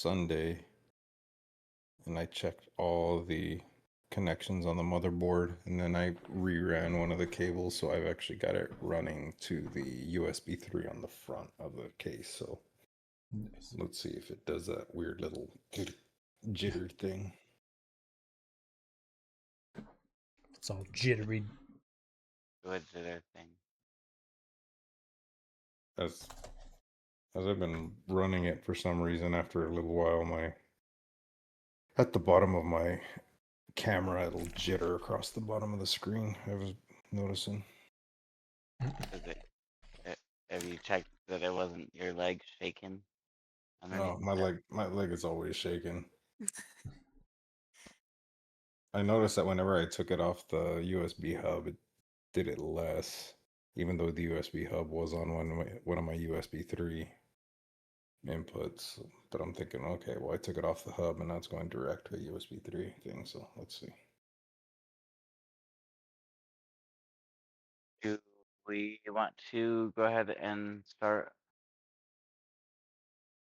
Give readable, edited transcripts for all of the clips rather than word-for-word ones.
Sunday, and I checked all the connections on the motherboard, and then I reran one of the cables, so I've actually got it running to the USB 3 on the front of the case. So Nice. let's see if it does that weird little jitter thing. It's all jittery. What jitter thing? As I've been running it for some reason, after a little while, at the bottom of my camera, it'll jitter across the bottom of the screen. I was noticing. Is it, have you checked that it wasn't your leg shaking underneath? Oh, my leg is always shaking. I noticed that whenever I took it off the USB hub, it did it less, even though the USB hub was on one of my USB 3 inputs. But I'm thinking, okay, well, I took it off the hub and now it's going direct to a USB 3 thing. So let's see. Do we want to go ahead and start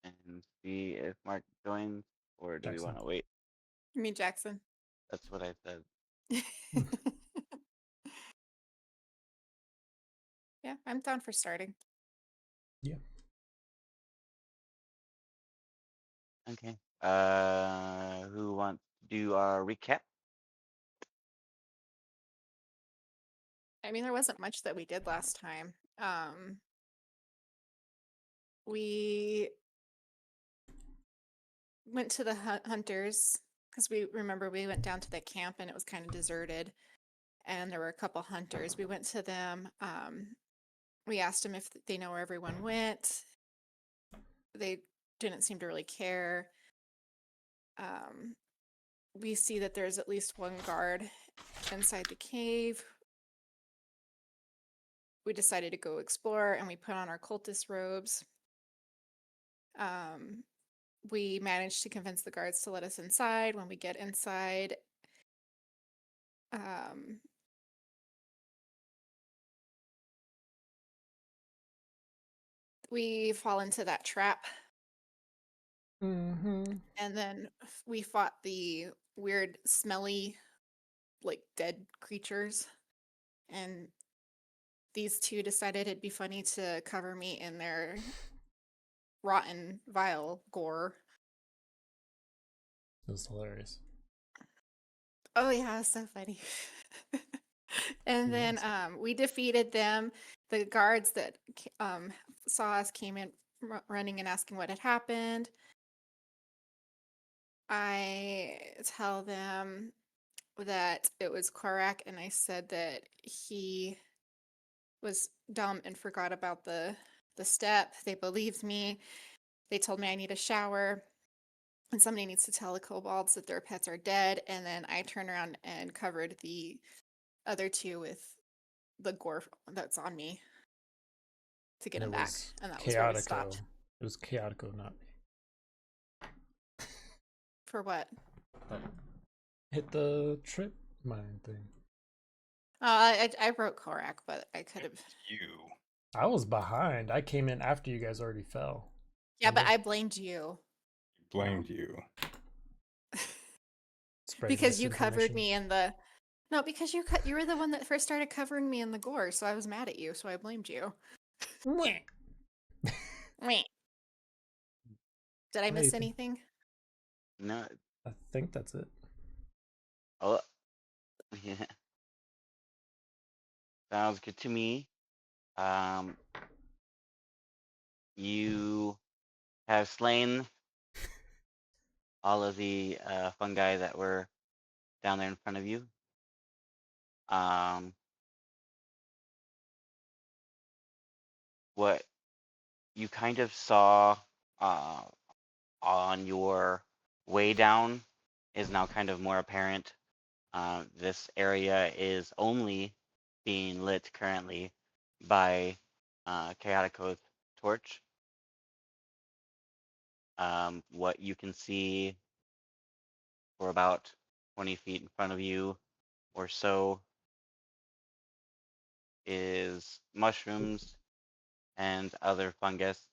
and see if Mark joins, or do we Jackson. want to wait? You mean Jackson? That's what I said. Yeah, I'm down for starting. Yeah. Okay. Who wants to do our recap? I mean, there wasn't much that we did last time. We went to the hunters because we went down to the camp and it was kind of deserted, and there were a couple hunters. We went to them. We asked them if they know where everyone went. They didn't seem to really care. We see that there's at least one guard inside the cave. We decided to go explore, and we put on our cultist robes. We managed to convince the guards to let us inside. When we get inside, we fall into that trap. Mm-hmm. And then we fought the weird, smelly, like dead creatures. And these two decided it'd be funny to cover me in their rotten, vile gore. It was hilarious. Oh yeah, it's so funny. And then we defeated them. The guards that saw us came in running and asking what had happened. I tell them that it was Korak, and I said that he was dumb and forgot about the step. They believed me. They told me I need a shower, and somebody needs to tell the kobolds that their pets are dead. And then I turned around and covered the other two with the gore that's on me to get And him it back. was And that was where we stopped. It was Chaotico, not me. For what? Hit the trip mine thing. I wrote Korak, but I could have. You. I was behind. I came in after you guys already fell. Yeah, but I blamed you. Blamed you. Because you covered me in the. No, because you were the one that first started covering me in the gore, so I was mad at you, so I blamed you. Did I miss anything? No. I think that's it. Oh, yeah. Sounds good to me. You have slain all of the fungi that were down there in front of you. What you kind of saw on your way down is now kind of more apparent. This area is only being lit currently by Chaotico's torch. What you can see for about 20 feet in front of you or so is mushrooms and other fungus.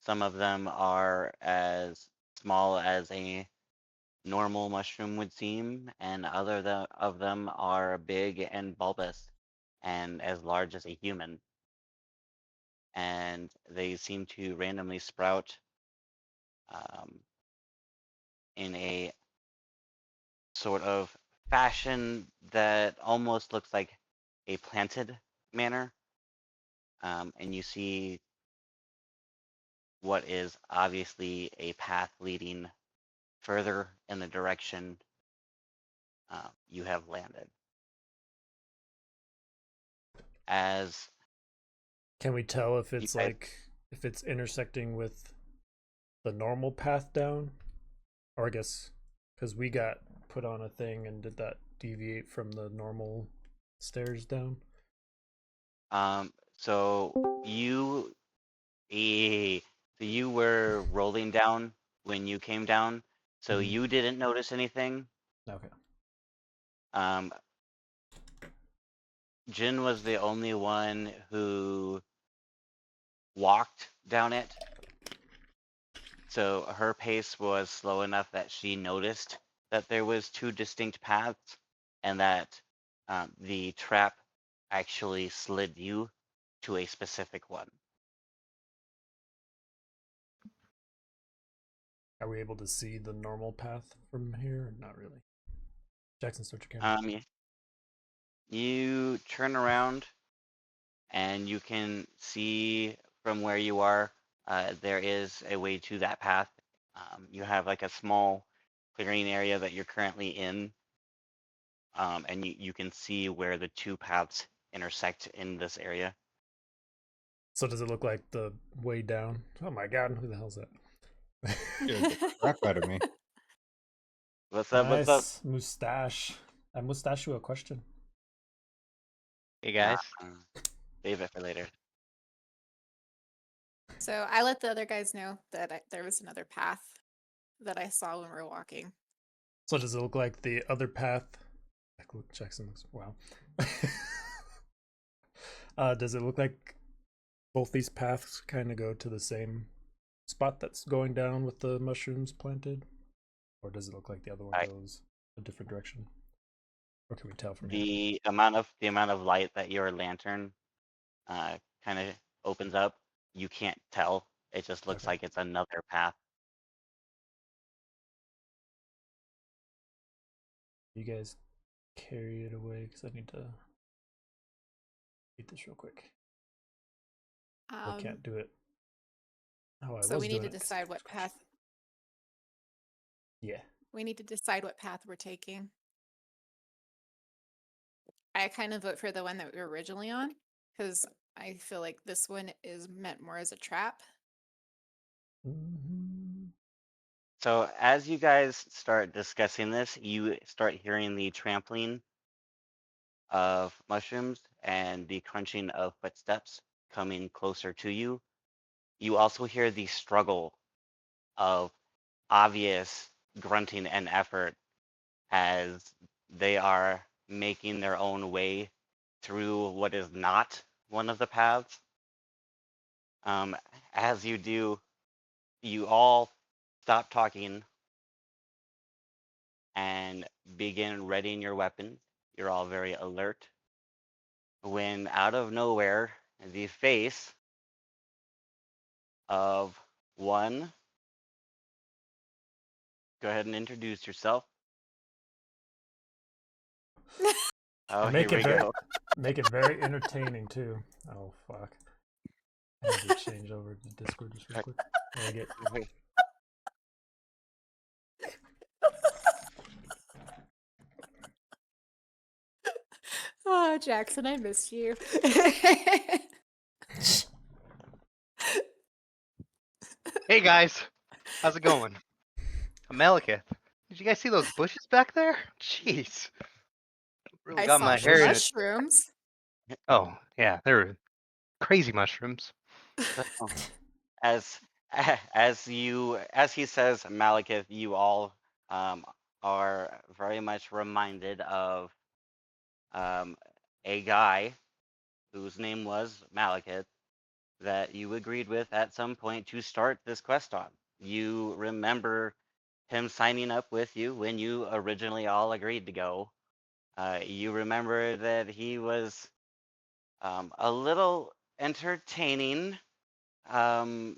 Some of them are as small as a normal mushroom would seem, and of them are big and bulbous and as large as a human. And they seem to randomly sprout um, in a sort of fashion that almost looks like a planted manner. And you see what is obviously a path leading further in the direction you have landed. As Can we tell if you it's guys, like if it's intersecting with the normal path down? Or I guess because we got put on a thing and did that deviate from the normal stairs down? so you were rolling down when you came down, so Mhm. you didn't notice anything. Okay. Um, Jin was the only one who walked down it, so her pace was slow enough that she noticed that there was two distinct paths, and that the trap actually slid you to a specific one. Are we able to see the normal path from here? Not really. Jackson, start your camera. You turn around and you can see from where you are, there is a way to that path. You have like a small clearing area that you're currently in, and you can see where the two paths intersect in this area. So does it look like the way down? Oh my god, who the hell's that? Scared the crap out of me. What's up? What's up? Nice mustache. I mustache you a question. Hey guys. Save it for later. So I let the other guys know that there was another path that I saw when we were walking. So does it look like the other path? Jackson looks wow. Does it look like both these paths kind of go to the same spot that's going down with the mushrooms planted, or does it look like the other one goes a different direction? Or can we tell from here? The amount of light that your lantern kind of opens up, you can't tell. It just looks Okay. like it's another path. You guys carry it away because I need to eat this real quick. I can't do it. Oh, So we need to decide what path. Yeah. We need to decide what path we're taking. I kind of vote for the one that we were originally on because I feel like this one is meant more as a trap. Mm-hmm. So as you guys start discussing this, you start hearing the trampling of mushrooms and the crunching of footsteps coming closer to you. You also hear the struggle of obvious grunting and effort as they are making their own way through what is not one of the paths. As you do, you all stop talking and begin readying your weapons. You're all very alert. When out of nowhere, the face of one, go ahead and introduce yourself. Oh, And make here it we very go. make it very entertaining too. Oh fuck. I need to change over to Discord just real quick. I get Oh, Jackson, I missed you. Hey guys. How's it going? I'm Malekith. Did you guys see those bushes back there? Jeez. Really I got saw my some hair in it. mushrooms. Oh, yeah, they're crazy mushrooms. So, as as he says, Malekith, you all are very much reminded of a guy whose name was Malekith, that you agreed with at some point to start this quest on. You remember him signing up with you when you originally all agreed to go. You remember that he was a little entertaining, um,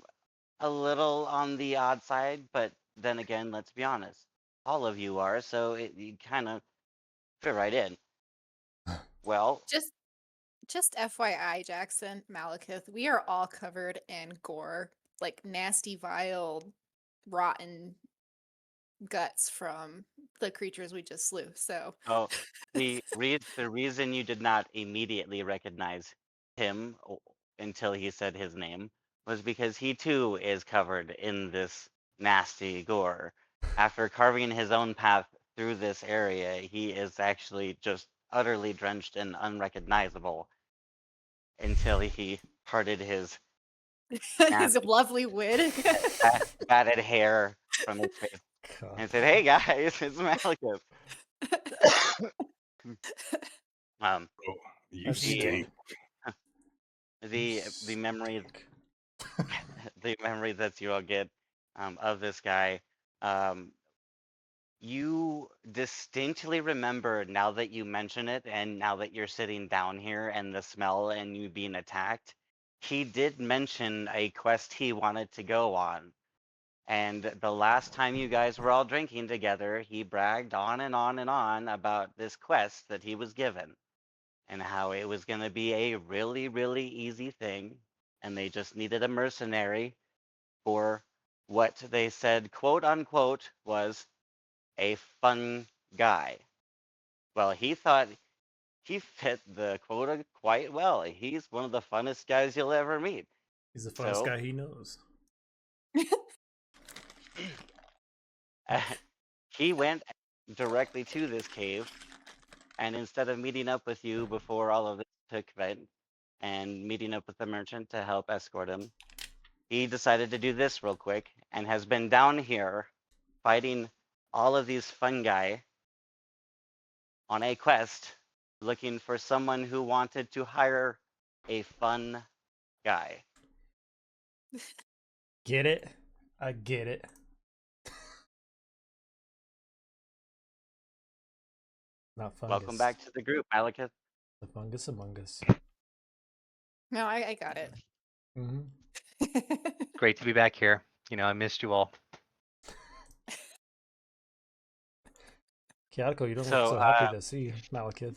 a little on the odd side, but then again, let's be honest, all of you are, so you kind of fit right in. Well, Just FYI, Jackson, Malekith, we are all covered in gore, like nasty, vile, rotten guts from the creatures we just slew. So oh, the reason you did not immediately recognize him until he said his name was because he too is covered in this nasty gore. After carving his own path through this area, he is actually just utterly drenched and unrecognizable until he parted his his nasty lovely wid. matted hair from his face God. and said, "Hey guys, it's Malekith." um, Oh, you That's the stink. the memories the memories that you all get of this guy, um, you distinctly remember now that you mention it, and now that you're sitting down here and the smell and you being attacked. He did mention a quest he wanted to go on. And the last time you guys were all drinking together, he bragged on and on and on about this quest that he was given and how it was going to be a really, really easy thing. And they just needed a mercenary for what they said, quote unquote, was a fun guy. Well, he thought he fit the quota quite well. He's one of the funnest guys you'll ever meet. He's the funnest So, guy he knows. he went directly to this cave, and instead of meeting up with you before all of this took place and meeting up with the merchant to help escort him, he decided to do this real quick and has been down here fighting all of these fungi on a quest looking for someone who wanted to hire a fun guy. Get it? I get it. Not fungus. Welcome back to the group, Malekith. The fungus among us. No, I got it. Mm-hmm. Great to be back here. I missed you all. Kyako, you don't look So, so happy to see Malekith.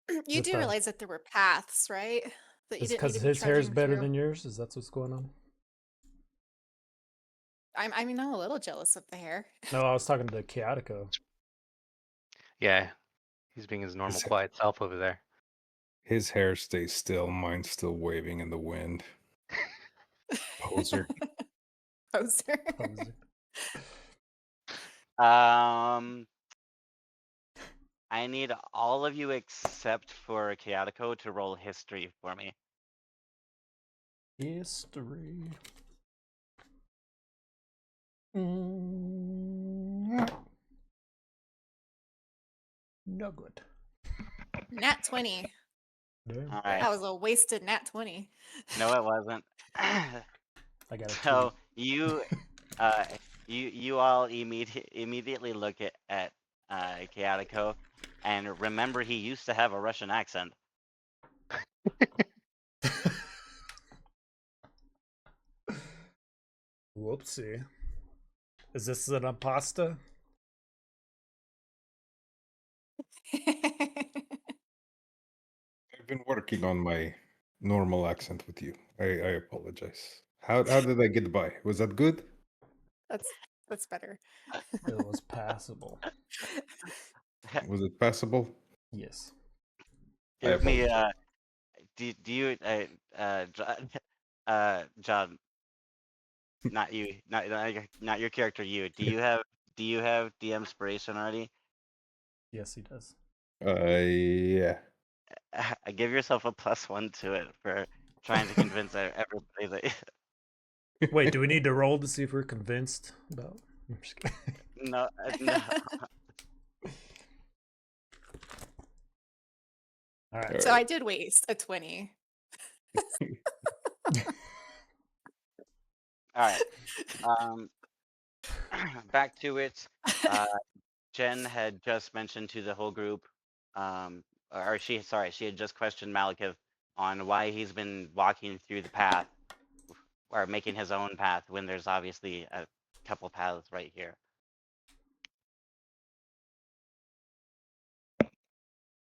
You Is do that- realize that there were paths, right? That you Is didn't need because to be his hair is trudging better through. than yours? Is that what's going on? I mean, I'm a little jealous of the hair. No, I was talking to Kyako. Yeah, he's being his normal, His- quiet self over there. His hair stays still. Mine's still waving in the wind. Poser. Poser. Poser. I need all of you except for Chaotico to roll history for me. History. No good. Nat 20. Damn. All right. That was a wasted nat 20. No, it wasn't. I got a So you all immediately look at Chaotico and remember he used to have a Russian accent. Whoopsie. Is this an impasta? I've been working on my normal accent with you. I apologize. How did I get by? Was that good? That's better. It was passable. Was it passable? Yes. Give me apologize. do you John, not you, not your character, you. Do you have DM inspiration already? Yes, he does. Yeah. Give yourself a +1 to it for trying to convince everybody that. Wait, do we need to roll to see if we're convinced about? I'm just kidding. No, no. All right. So I did waste a 20. All right. Back to it. Uh, Jen had just mentioned to the whole group, or she had just questioned Malekith on why he's been walking through the path or making his own path when there's obviously a couple paths right here.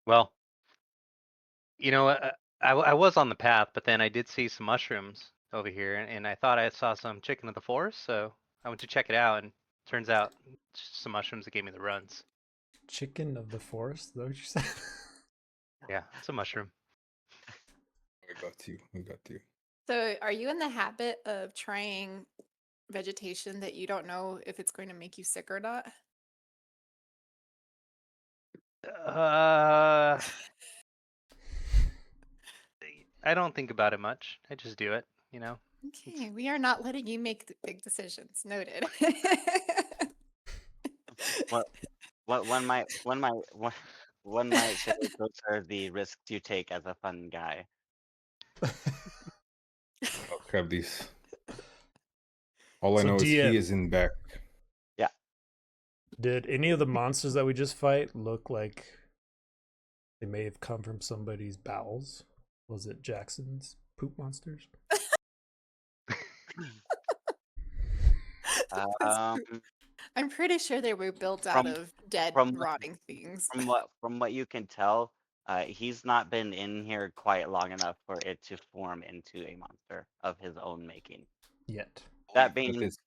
Well, you know, I was on the path, but then I did see some mushrooms over here, and I thought I saw some chicken of the forest, so I went to check it out, and turns out it's just some mushrooms that gave me the runs. Chicken of the forest, is that what you said? Yeah, it's a mushroom. We got you. We got you. So, are you in the habit of trying vegetation that you don't know if it's going to make you sick or not? I don't think about it much. I just do it, you know. Okay, we are not letting you make big decisions. Noted. What one might one might say those are the risks you take as a fun guy. I'll grab these. All I So know is he DM. is in back. Yeah. Did any of the monsters that we just fight look like they may have come from somebody's bowels? Was it Jackson's poop monsters? Um, I'm pretty sure they were built out From- of dead, from- rotting things. from what you can tell, he's not been in here quite long enough for it to form into a monster of his own making. Yet. That being It is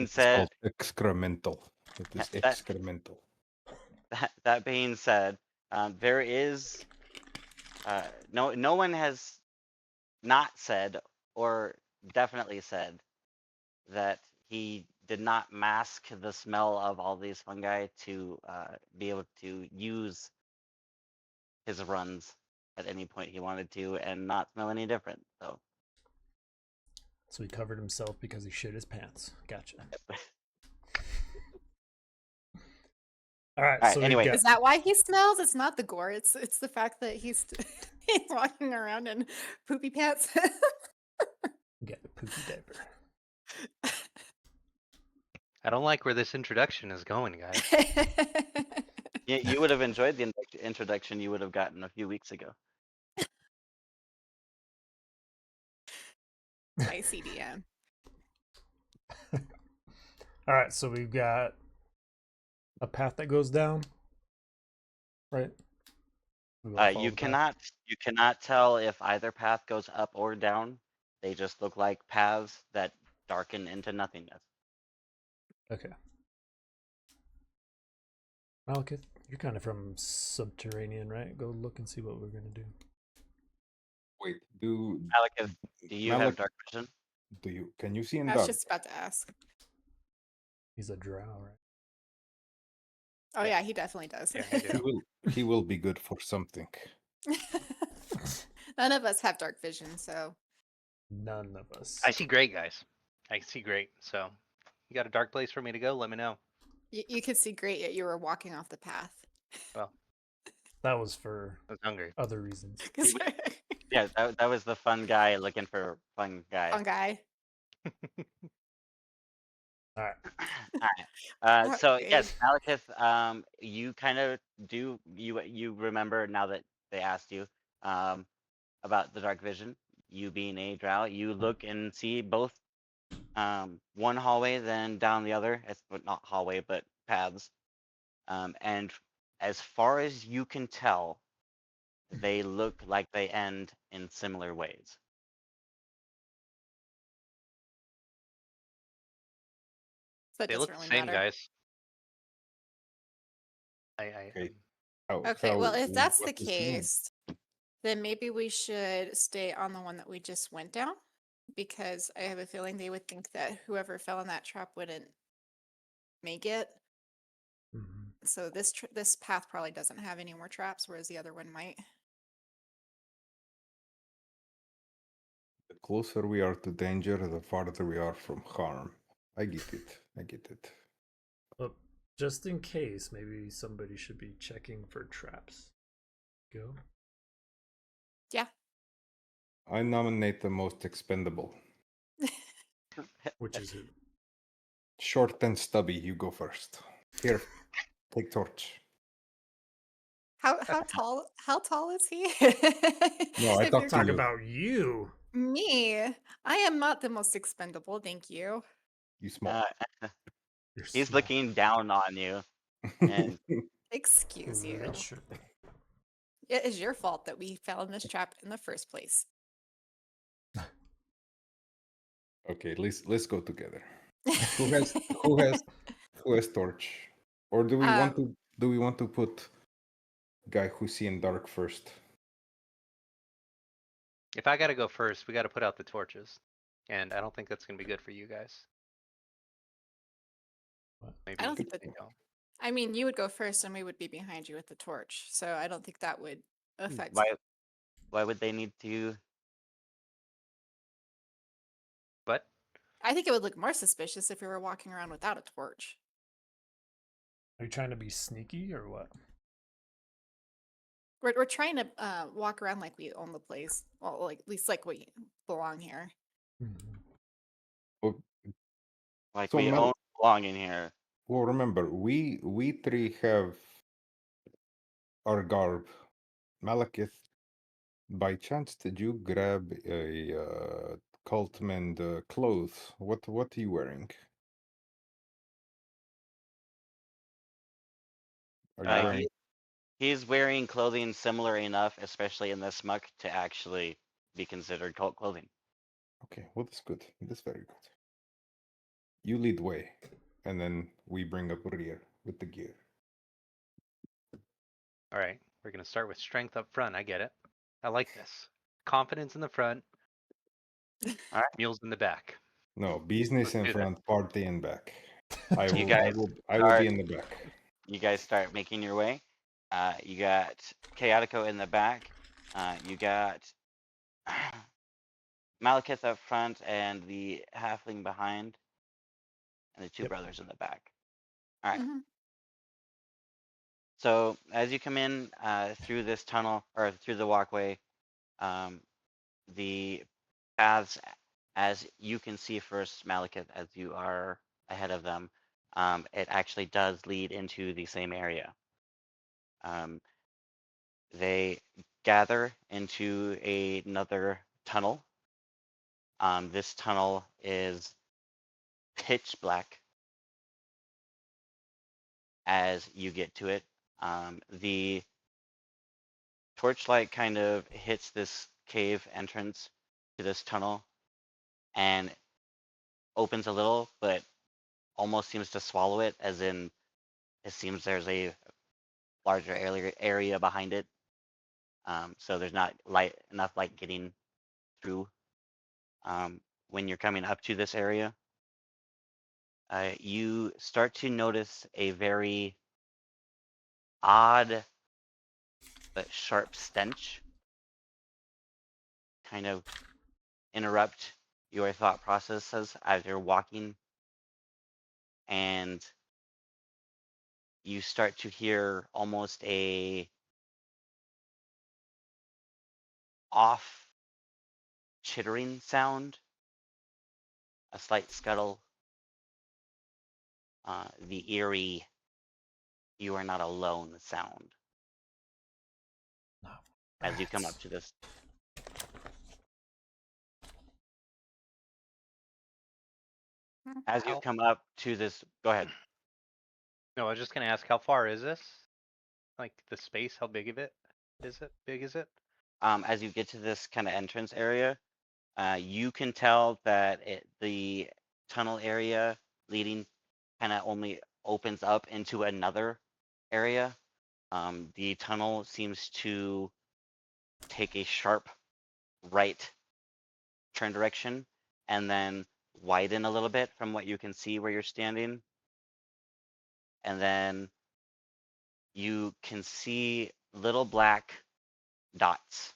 said, called excremental. It is That- excremental. that being said, there is no one has not said or definitely said that he did not mask the smell of all these fungi to be able to use his runs at any point he wanted to and not smell any different. So So he covered himself because he shit his pants. Gotcha. All right. All right, So anyway. we've got Is that why he smells? It's not the gore. It's the fact that he's he's walking around in poopy pants. we got the poopy diaper. I don't like where this introduction is going, guys. You would have enjoyed the introduction you would have gotten a few weeks ago. ICDM. All right. So we've got a path that goes down. Right. We wanna follow You the path? cannot tell if either path goes up or down. They just look like paths that darken into nothingness. Okay. Malekith, you're kind of from subterranean, right? Go look and see what we're gonna do. Wait, do Malekith, do you have Malek, dark vision? do you can you see in I was dark? just about to ask. He's a drow, right? Oh yeah, he definitely does. Yeah, I do. He will be good for something. None of us have dark vision, so None of us. I see great, guys. I see great. So, you got a dark place for me to go? Let me know. you could see great yet you were walking off the path. Well, That was for I was hungry. other reasons. 'Cause Yeah, that was the fun guy looking for fun guy. fun guy. All right. So Okay. yes, Malekith, you kind of do you remember now that they asked you about the dark vision. You being a drow, you look and see both one hallway, then down the other. It's not hallway, but paths. And as far as you can tell, they look like they end in similar ways. So it They doesn't look really the same, matter. guys. Okay. Okay, well, if that's the what does he mean? case, then maybe we should stay on the one that we just went down, because I have a feeling they would think that whoever fell in that trap wouldn't make it. Mhm. So this path probably doesn't have any more traps, whereas the other one might. The closer we are to danger, the farther we are from harm. I get it. I get it. But just in case, maybe somebody should be checking for traps. Go. Yeah. I nominate the most expendable. Which is who? Short and stubby, you go first. Here, take torch. How tall is he? No, I If talk you're to Talk you. about you. me, I am not the most expendable, thank you. You small. You're He's small. looking down on you, and Excuse you. Literally. It is your fault that we fell in this trap in the first place. Okay, let's go together. Who has torch? Or do we want to put guy who's seeing dark first? If I gotta go first, we gotta put out the torches, and I don't think that's gonna be good for you guys. Maybe I don't think you know. I mean, you would go first and we would be behind you with the torch. So I don't think that would affect. why would they need to? But I think it would look more suspicious if we were walking around without a torch. Are you trying to be sneaky or what? We're trying to walk around like we own the place. Well, like at least like we belong here. Well, Like So we Mel- belong in here. well, remember, we three have our garb. Malekith, by chance, did you grab a cultman clothes? What are you wearing? Are you Uh, wearing? he, he's wearing clothing similar enough, especially in this muck, to actually be considered cult clothing. Okay, well that's good. That's very good. You lead way, and then we bring up rear with the gear. all right, we're gonna start with strength up front. I get it. I like this. Confidence in the front, All right. mules in the back. No, business Let's in do this. front, party in back. I You will, guys I will be in the back. You guys start making your way. You got Chaotico in the back. You got Malekith up front and the halfling behind, and the two brothers in the back. All right. Mhm. So as you come in through this tunnel or through the walkway, the paths, as you can see first, Malekith, as you are ahead of them, it actually does lead into the same area. They gather into another tunnel. This tunnel is pitch black as you get to it. The torchlight kind of hits this cave entrance to this tunnel and opens a little, but almost seems to swallow it, as in it seems there's a larger area behind it. So there's not enough light getting through when you're coming up to this area. You start to notice a very odd but sharp stench kind of interrupt your thought processes as you're walking, and you start to hear almost a off chittering sound, a slight scuttle, the eerie "you are not alone" sound No. as you come up Rats. to this. As you How? come up to this, go ahead. No, I was just gonna ask, how far is this? Like the space? How big of it is it? Big is it? As you get to this kind of entrance area, you can tell that the tunnel area leading kind of only opens up into another area. The tunnel seems to take a sharp right turn direction and then widen a little bit from what you can see where you're standing. And then you can see little black dots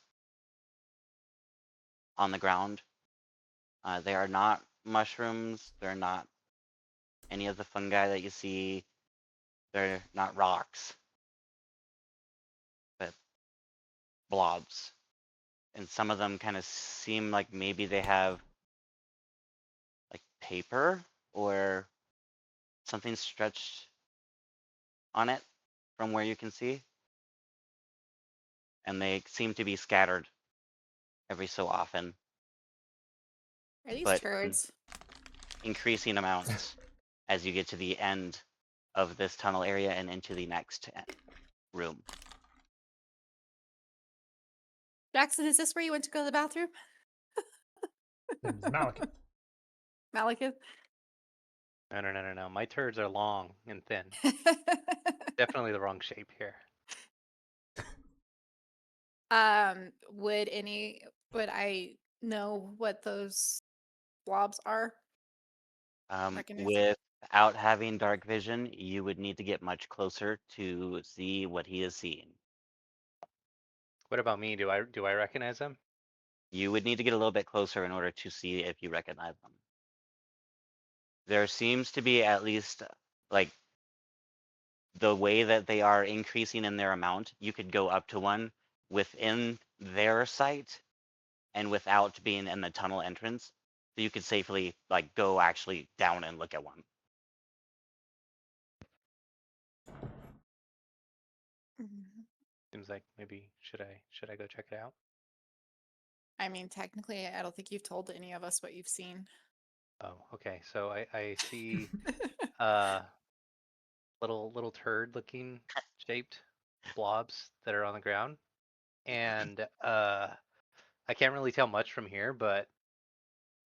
on the ground. They are not mushrooms. They're not any of the fungi that you see. They're not rocks, but blobs. and some of them kind of seem like maybe they have like paper or something stretched on it from where you can see, and they seem to be scattered every so often, Are these but turds? increasing amounts as you get to the end of this tunnel area and into the next room. Jackson, is this where you went to go to the bathroom? His name's Malekith. Malekith? No. My turds are long and thin. Definitely the wrong shape here. Would I know what those blobs are? Recognize- Without having dark vision, you would need to get much closer to see what he is seeing. What about me? Do I recognize them? You would need to get a little bit closer in order to see if you recognize them. There seems to be at least like the way that they are increasing in their amount, you could go up to one within their sight and without being in the tunnel entrance. So you could safely like go actually down and look at one. Mhm. Seems like maybe should I go check it out? I mean, technically, I don't think you've told any of us what you've seen. Oh, okay. So I see uh little turd looking shaped blobs that are on the ground. And I can't really tell much from here, but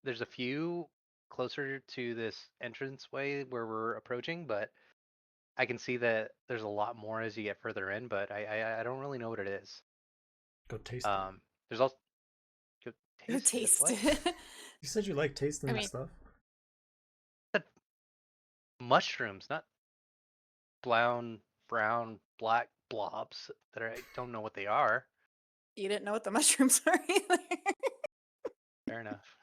there's a few closer to this entranceway where we're approaching, but I can see that there's a lot more as you get further in, but I don't really know what it is. Go taste it. There's also go Go taste it. taste What? it. You said you like tasting I mean- stuff. Mushrooms, not brown, black blobs that I don't know what they are. You didn't know what the mushrooms are either. Fair enough.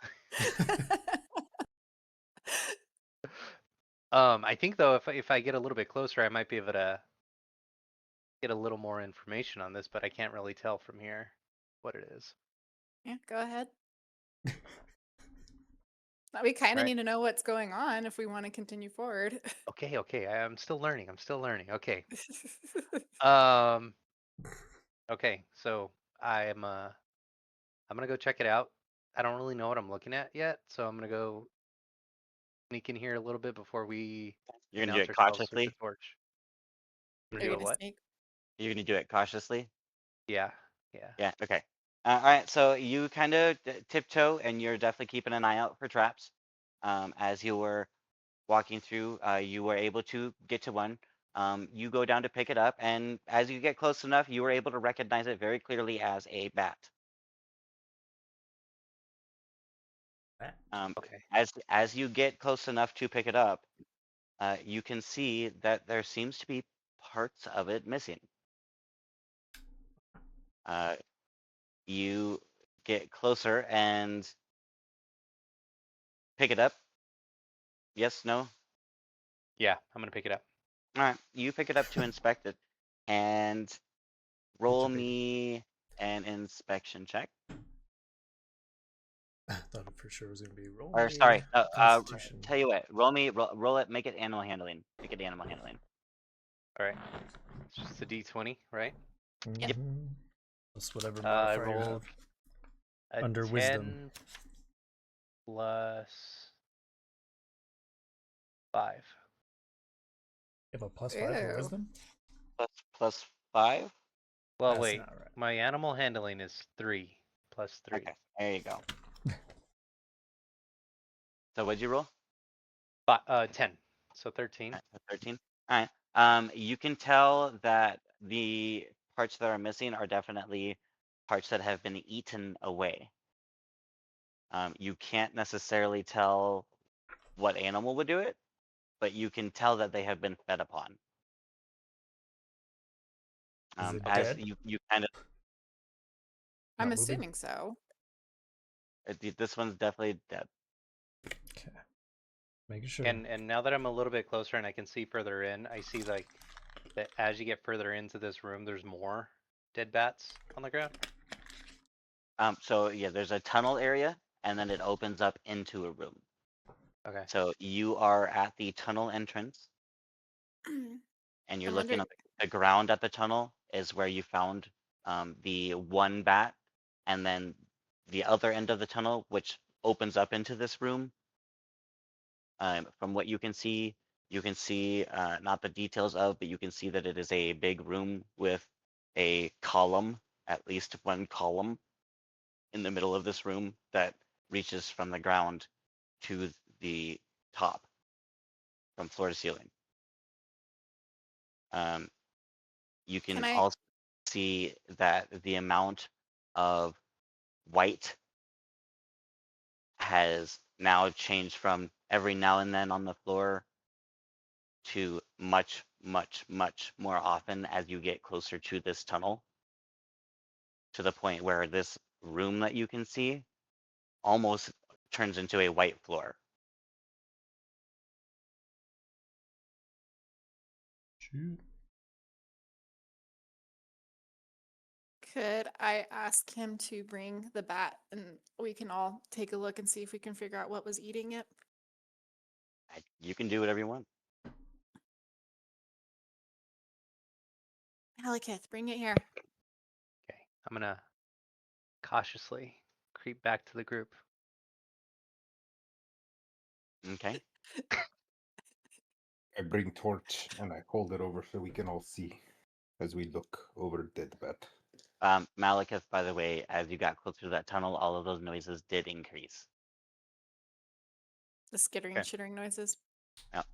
I think though, if I get a little bit closer, I might be able to get a little more information on this, but I can't really tell from here what it is. Yeah, go ahead. We kind of Right. need to know what's going on if we want to continue forward. Okay. I'm still learning. Okay. Okay. So I'm gonna go check it out. I don't really know what I'm looking at yet, so I'm gonna go sneak in here a little bit before we You're gonna do announce it ourselves with the cautiously. torch. Are Do you a gonna what? sneak? You're gonna do it cautiously. Yeah. Yeah. Okay. All right. So you kind of tiptoe, and you're definitely keeping an eye out for traps. As you were walking through, you were able to get to one. You go down to pick it up, and as you get close enough, you were able to recognize it very clearly as a bat. Okay. As you get close enough to pick it up, you can see that there seems to be parts of it missing. You get closer and pick it up. Yes, no? Yeah, I'm gonna pick it up. All right, you pick it up to inspect it, and roll you pick it? me an inspection check. I thought it for sure was gonna be roll. Or me sorry, Constitution. tell you what, roll it, make it animal handling. Make it animal handling. All right. It's just a D20, right? Yep. Mhm. Plus whatever I modifier you rolled have. a Under 10 wisdom. plus 5. You have a +5 for Ew. wisdom? Plus 5. Well, That's wait. not right. My animal handling is 3 plus 3. Okay, there you go. So what'd you roll? 10. So 13. 13. All right. You can tell that the parts that are missing are definitely parts that have been eaten away. You can't necessarily tell what animal would do it, but you can tell that they have been fed upon. Is it As dead? you kind of I'm Not moving? assuming so. this one's definitely dead. Okay. Making sure. And now that I'm a little bit closer and I can see further in, I see like that as you get further into this room, there's more dead bats on the ground. So yeah, there's a tunnel area, and then it opens up into a room. Okay. So you are at the tunnel entrance, and you're I'm looking wondering. at the ground at the tunnel is where you found the one bat, and then the other end of the tunnel, which opens up into this room. From what you can see not the details of, but you can see that it is a big room with a column, at least one column in the middle of this room that reaches from the ground to the top, from floor to ceiling. You Can can I? also see that the amount of white has now changed from every now and then on the floor to much, much, much more often as you get closer to this tunnel, to the point where this room that you can see almost turns into a white floor. Shoot. Could I ask him to bring the bat and we can all take a look and see if we can figure out what was eating it? You can do whatever you want. Alikith, bring it here. Okay. I'm gonna cautiously creep back to the group. Okay. I bring torch and I hold it over so we can all see as we look over dead bat. Malekith, by the way, as you got closer to that tunnel, all of those noises did increase. The skittering, Okay. chittering noises. Yep.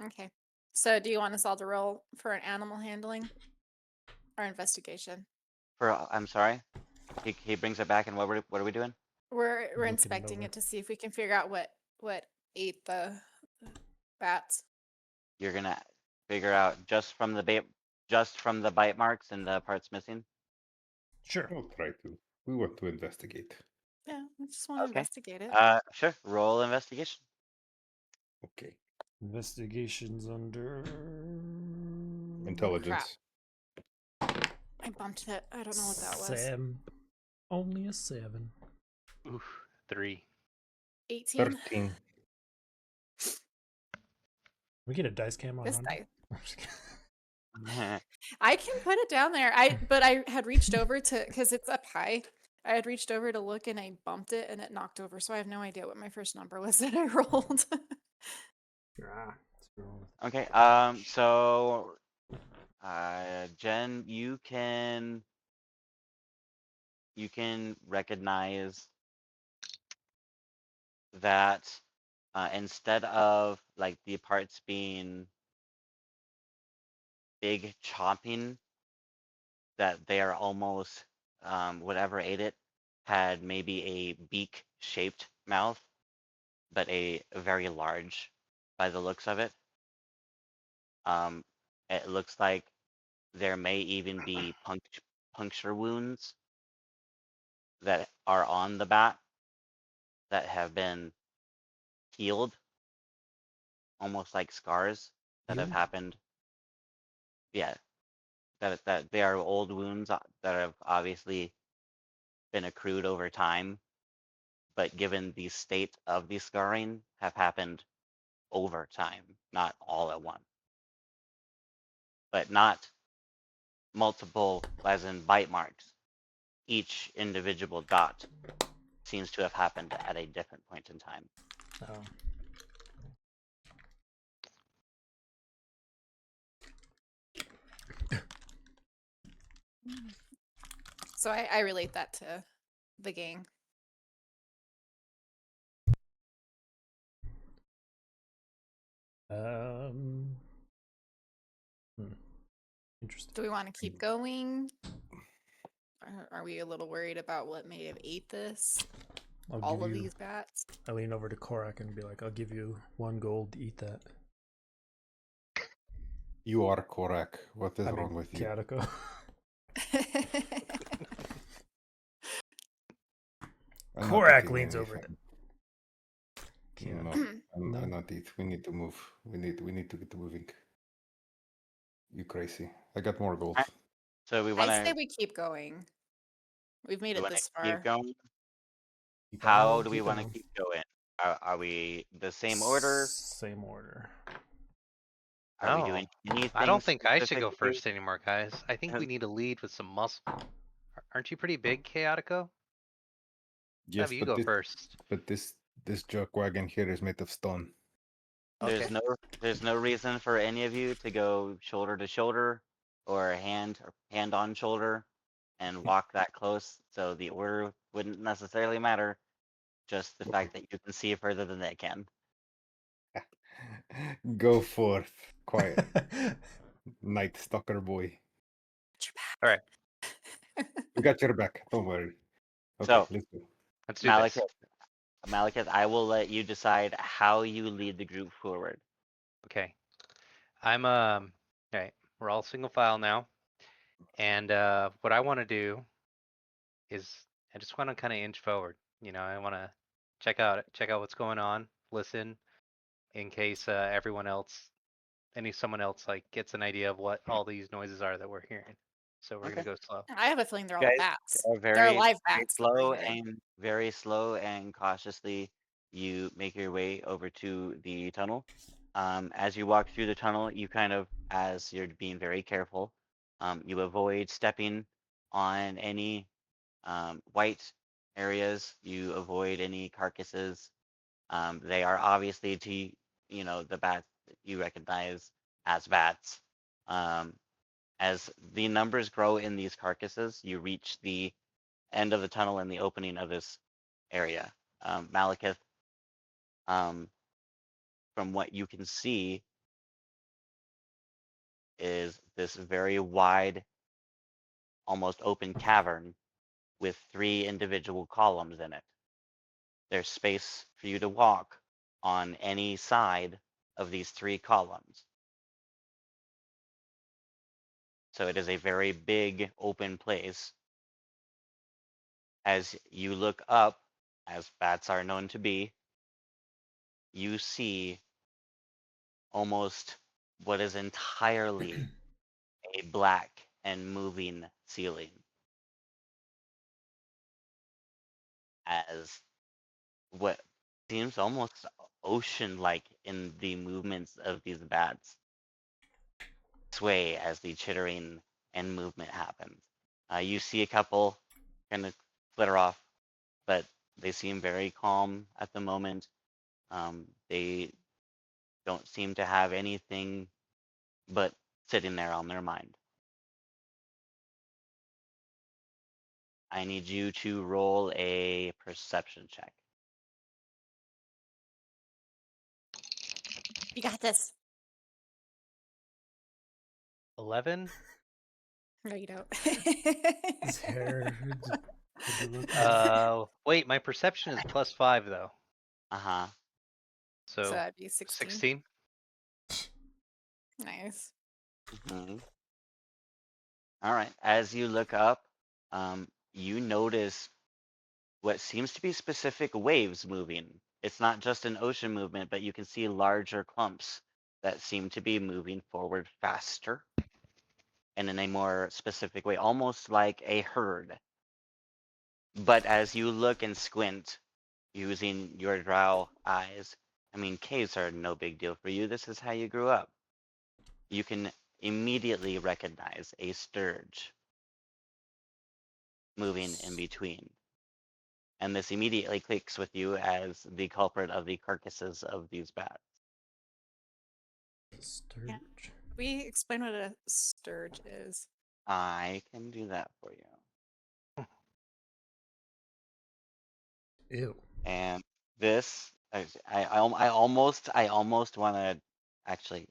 Okay. So do you want us all to roll for an animal handling or investigation? I'm sorry. He brings it back, and what are we doing? We're Looking it inspecting over. it to see if we can figure out what ate the bats. You're gonna figure out just from the bite marks and the parts missing. Sure. I'll try to. We want to investigate. Yeah, we just want to Okay. investigate it. Sure. Roll investigation. Okay. Investigations under Intelligence. I bumped it. I don't know what that was. 7. Only a 7. Oof. 3. 18. 13. We get a dice cam on This Honda? dice. I'm just kidding. I can put it down there. But I had reached over to, because it's up high. I had reached over to look and I bumped it and it knocked over. So I have no idea what my first number was that I rolled. Ah, what's wrong with- Okay. So, Jen, you can recognize that instead of like the parts being big chomping, that they are almost whatever ate it had maybe a beak shaped mouth, but a very large by the looks of it. It looks like there may even be puncture wounds that are on the bat that have been healed, almost like scars that have Healed? happened. Yeah, that they are old wounds that have obviously been accrued over time, but given the state of the scarring, have happened over time, not all at once. But not multiple, as in bite marks. Each individual dot seems to have happened at a different point in time. Oh. So I relate that to the gang. Um. Interesting. Do we want to keep going? Are we a little worried about what may have ate this? All of these bats? I lean over to Korak and be like, I'll give you 1 gold to eat that. You are Korak. What is I wrong mean, with you? Katako. I'm not Korak eating leans over anything. to. No, I'm No. not eat. We need to move. We need to get moving. You crazy. I got more gold. So we I want say to. we keep going. We've made We it want to this keep far. going. Keep How on do we keeping want to on. keep going? Are we the same order? Same order. Are we doing No, I anything don't think I should go specifically? first anymore, guys. I think we need to lead with some muscle. Aren't you pretty big, Chaotico? Yes, Have you go first. but this jerk wagon here is made of stone. There's Okay. no reason for any of you to go shoulder to shoulder or hand on shoulder and walk that close. So the order wouldn't necessarily matter. Just the fact that you can see further than they can. Go forth, quiet, night stalker boy. All right. We got your back. Don't worry. Okay, So, let's go. Let's do this. Malekith, I will let you decide how you lead the group forward. Okay. I'm okay. We're all single file now, and what I want to do is I just want to kind of inch forward. I want to check out what's going on, listen in case someone else like gets an idea of what all these noises are that we're hearing. So we're gonna go slow. I have a feeling they're all Guys bats. are They're very, live very bats that we're hearing. very slow and cautiously. You make your way over to the tunnel. As you walk through the tunnel, you kind of, as you're being very careful, you avoid stepping on any white areas. You avoid any carcasses. They are obviously the bats that you recognize as bats. As the numbers grow in these carcasses, you reach the end of the tunnel and the opening of this area. Malekith, from what you can see, is this very wide, almost open cavern with 3 individual columns in it. There's space for you to walk on any side of these 3 columns. So it is a very big open place. As you look up, as bats are known to be, you see almost what is entirely a black and moving ceiling. As what seems almost ocean-like in the movements of these bats sway as the chittering and movement happens. You see a couple kind of flitter off, but they seem very calm at the moment. They don't seem to have anything but sitting there on their mind. I need you to roll a perception check. You got this. 11. No, you don't. His hair. Would you look at? Wait, my perception is +5 though. Uh-huh. So So that'd be 16. 16. Nice. Mhm. All right. As you look up, you notice what seems to be specific waves moving. It's not just an ocean movement, but you can see larger clumps that seem to be moving forward faster and in a more specific way, almost like a herd. But as you look and squint using your drow eyes, I mean, caves are no big deal for you. This is how you grew up. You can immediately recognize a sturge moving in between. And this immediately clicks with you as the culprit of the carcasses of these bats. Sturge. We explain what a sturge is. I can do that for you. Ew. And this, I almost want to actually,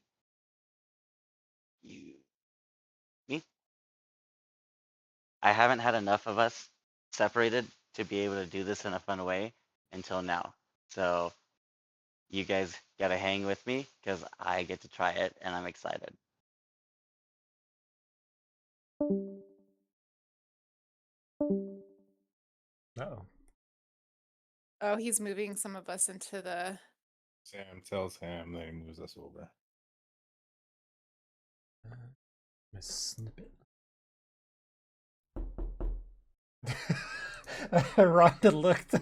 me. I haven't had enough of us separated to be able to do this in a fun way until now. So you guys gotta hang with me because I get to try it and I'm excited. Oh. Oh, he's moving some of us into the. Sam tells him, then he moves us over. My snippet. Rhonda looked.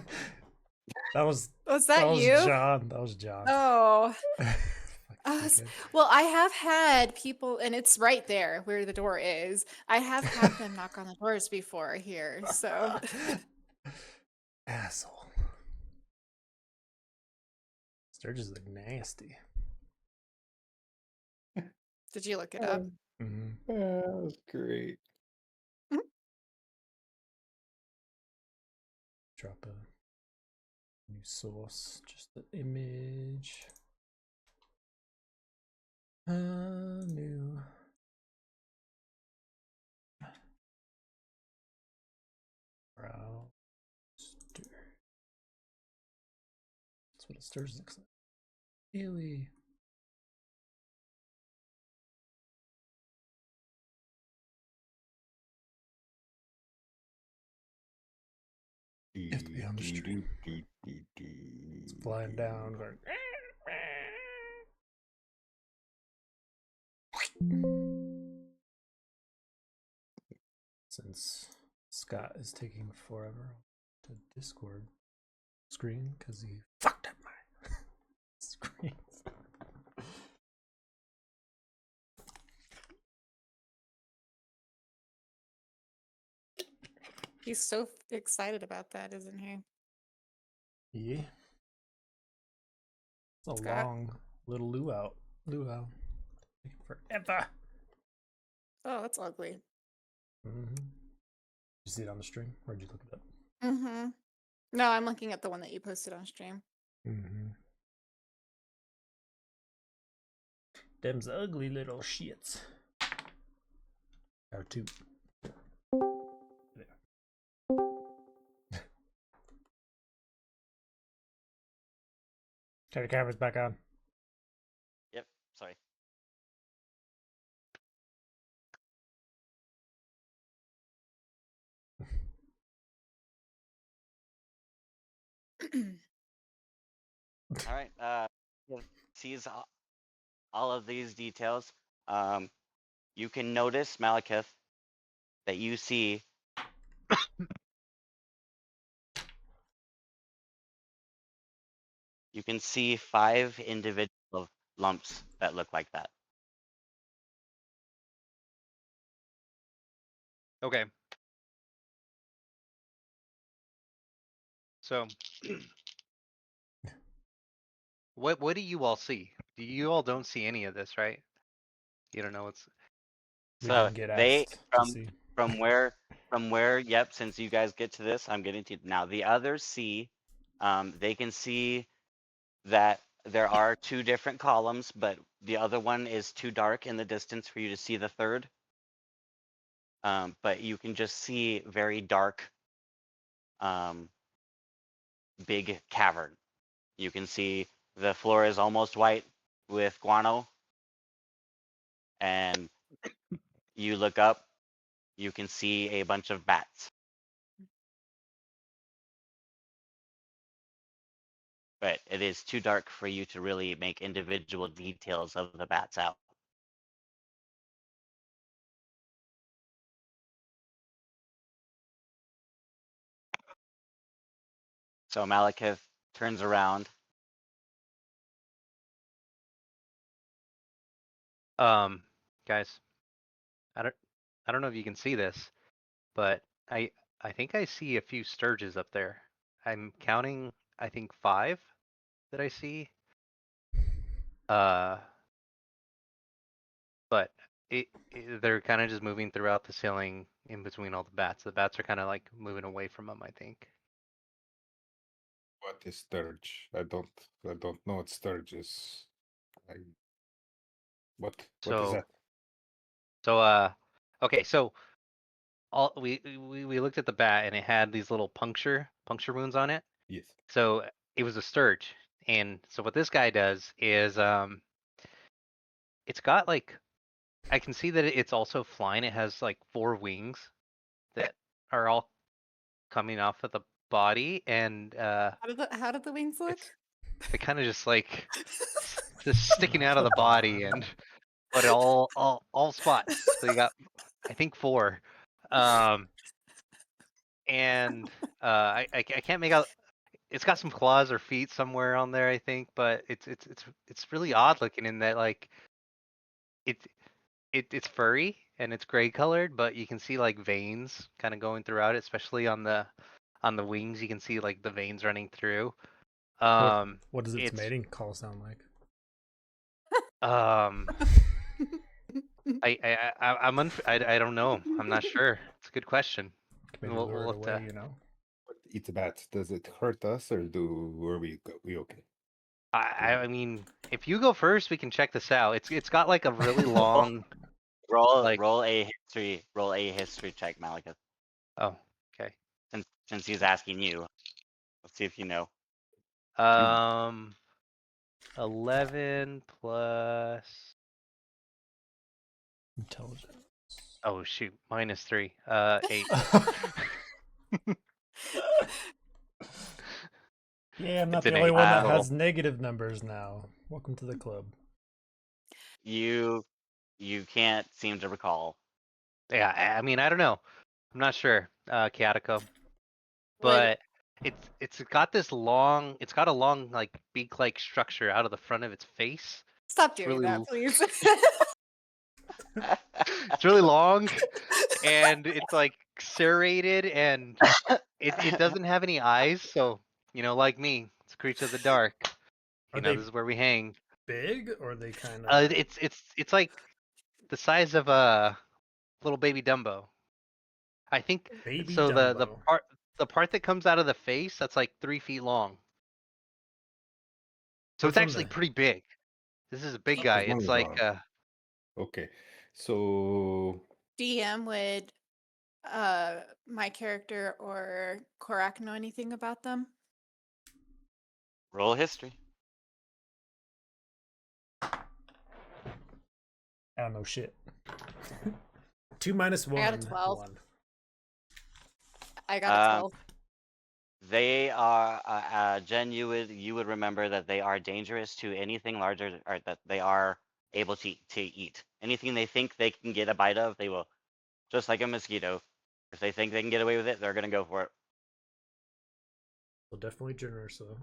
That was Was that was you? John. That was John. Oh. Fucking Us. dickhead. Well, I have had people, and it's right there where the door is. I have had them knock on the doors before here, so Asshole. Sturges look nasty. did you look it up? Mhm. That was great. Drop a new source, just the image. New. Browser. That's what a Sturges looks like. Really? You have to be on the stream. It's flying down, going. Since Scott is taking forever to Discord screen because he fucked up my screen. He's so excited about that, isn't he? Yeah. It's a Scott? long little luau. Taking forever. Oh, that's ugly. Mm-hmm. You see it on the stream? Or did you look it up? Mm-hmm. No, I'm looking at the one that you posted on stream. Mm-hmm. Them's ugly little shits. Or two. There. Turn the cameras back on. Yep. Sorry. All right. Sees all of these details. You can notice, Malekith, that you see you can see 5 individual lumps that look like that. Okay. So, what do you all see? You all don't see any of this, right? You don't know what's. We So didn't get they asked to see. from where yep, since you guys get to this, I'm getting to now. The others see they can see that there are 2 different columns, but the other one is too dark in the distance for you to see the third. But you can just see very dark big cavern. You can see the floor is almost white with guano, and you look up, you can see a bunch of bats. But it is too dark for you to really make individual details of the bats out. So Malekith turns around. Guys, I don't know if you can see this, but I think I see a few Sturges up there. I'm counting, I think 5 that I see. But they're kind of just moving throughout the ceiling in between all the bats. The bats are kind of like moving away from them, I think. What is Sturge? I don't know what Sturge is. What is So that? okay, so all we looked at the bat and it had these little puncture wounds on it. Yes. So it was a Sturge. And so what this guy does is it's got like, I can see that it's also flying. It has like 4 wings that are all coming off of the body, and How did the wings look? they kind of just like just sticking out of the body, and but all spots. So you got, I think 4, and I can't make out. It's got some claws or feet somewhere on there, I think, but it's really odd looking in that like it it's furry and it's gray colored, but you can see like veins kind of going throughout it, especially on the wings. You can see like the veins running through. What does its It's mating call sound like? um I don't know. I'm not sure. It's a good question. Maybe We'll, lure we'll it have to. away, you know? It's bad. Does it hurt us or we okay? I mean, if you go first, we can check this out. It's got like a really long like. Roll a history check, Malika. Oh, okay. Since he's asking you, let's see if you know. 11 plus. Intelligence. Oh shoot, -3. 8. Yeah, I'm not It's the an only 8 one that total. has negative numbers now. Welcome to the club. You can't seem to recall. Yeah, I mean, I don't know. I'm not sure, Kiatiko. Would But it's got this long. It's got a long like beak-like structure out of the front of its face. stop It's doing really that, please? it's really long, and it's like serrated, and it doesn't have any eyes. So like me, it's a creature of the dark. Are This they is where we hang. big or are they kind of It's like the size of a little baby Dumbo. I think baby so. Dumbo? The part that comes out of the face, that's like 3 feet long. So But it's from actually the pretty big. This is a big guy. As long It's as like okay. So DM, would my character or Korak know anything about them? Roll history. I don't know shit. 2 minus 1. I got a 12. 1. I got a 12. They are Jen. You would remember that they are dangerous to anything larger, or that they are able to eat. Anything they think they can get a bite of, they will. Just like a mosquito. If they think they can get away with it, they're gonna go for it. Well, definitely generous though.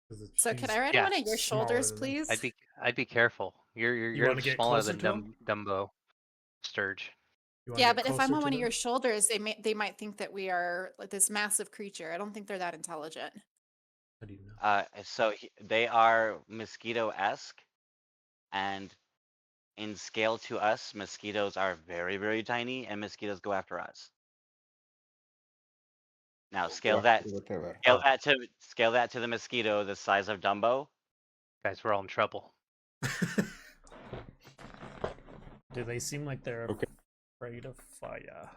'Cause So can she's I ride Yeah. one of your smaller shoulders, than them. please? I'd be careful. You You're wanna get smaller closer than to him? Dumbo, Sturge. You wanna Yeah, get but if closer I'm on to one of them? your shoulders, they might think that we are like this massive creature. I don't think they're that intelligent. How do you know? So they are mosquito-esque, and in scale to us, mosquitoes are very, very tiny, and mosquitoes go after us. Now scale that whatever. scale that to the mosquito the size of Dumbo. Guys, we're all in trouble. Do they seem like they're Okay. afraid of fire?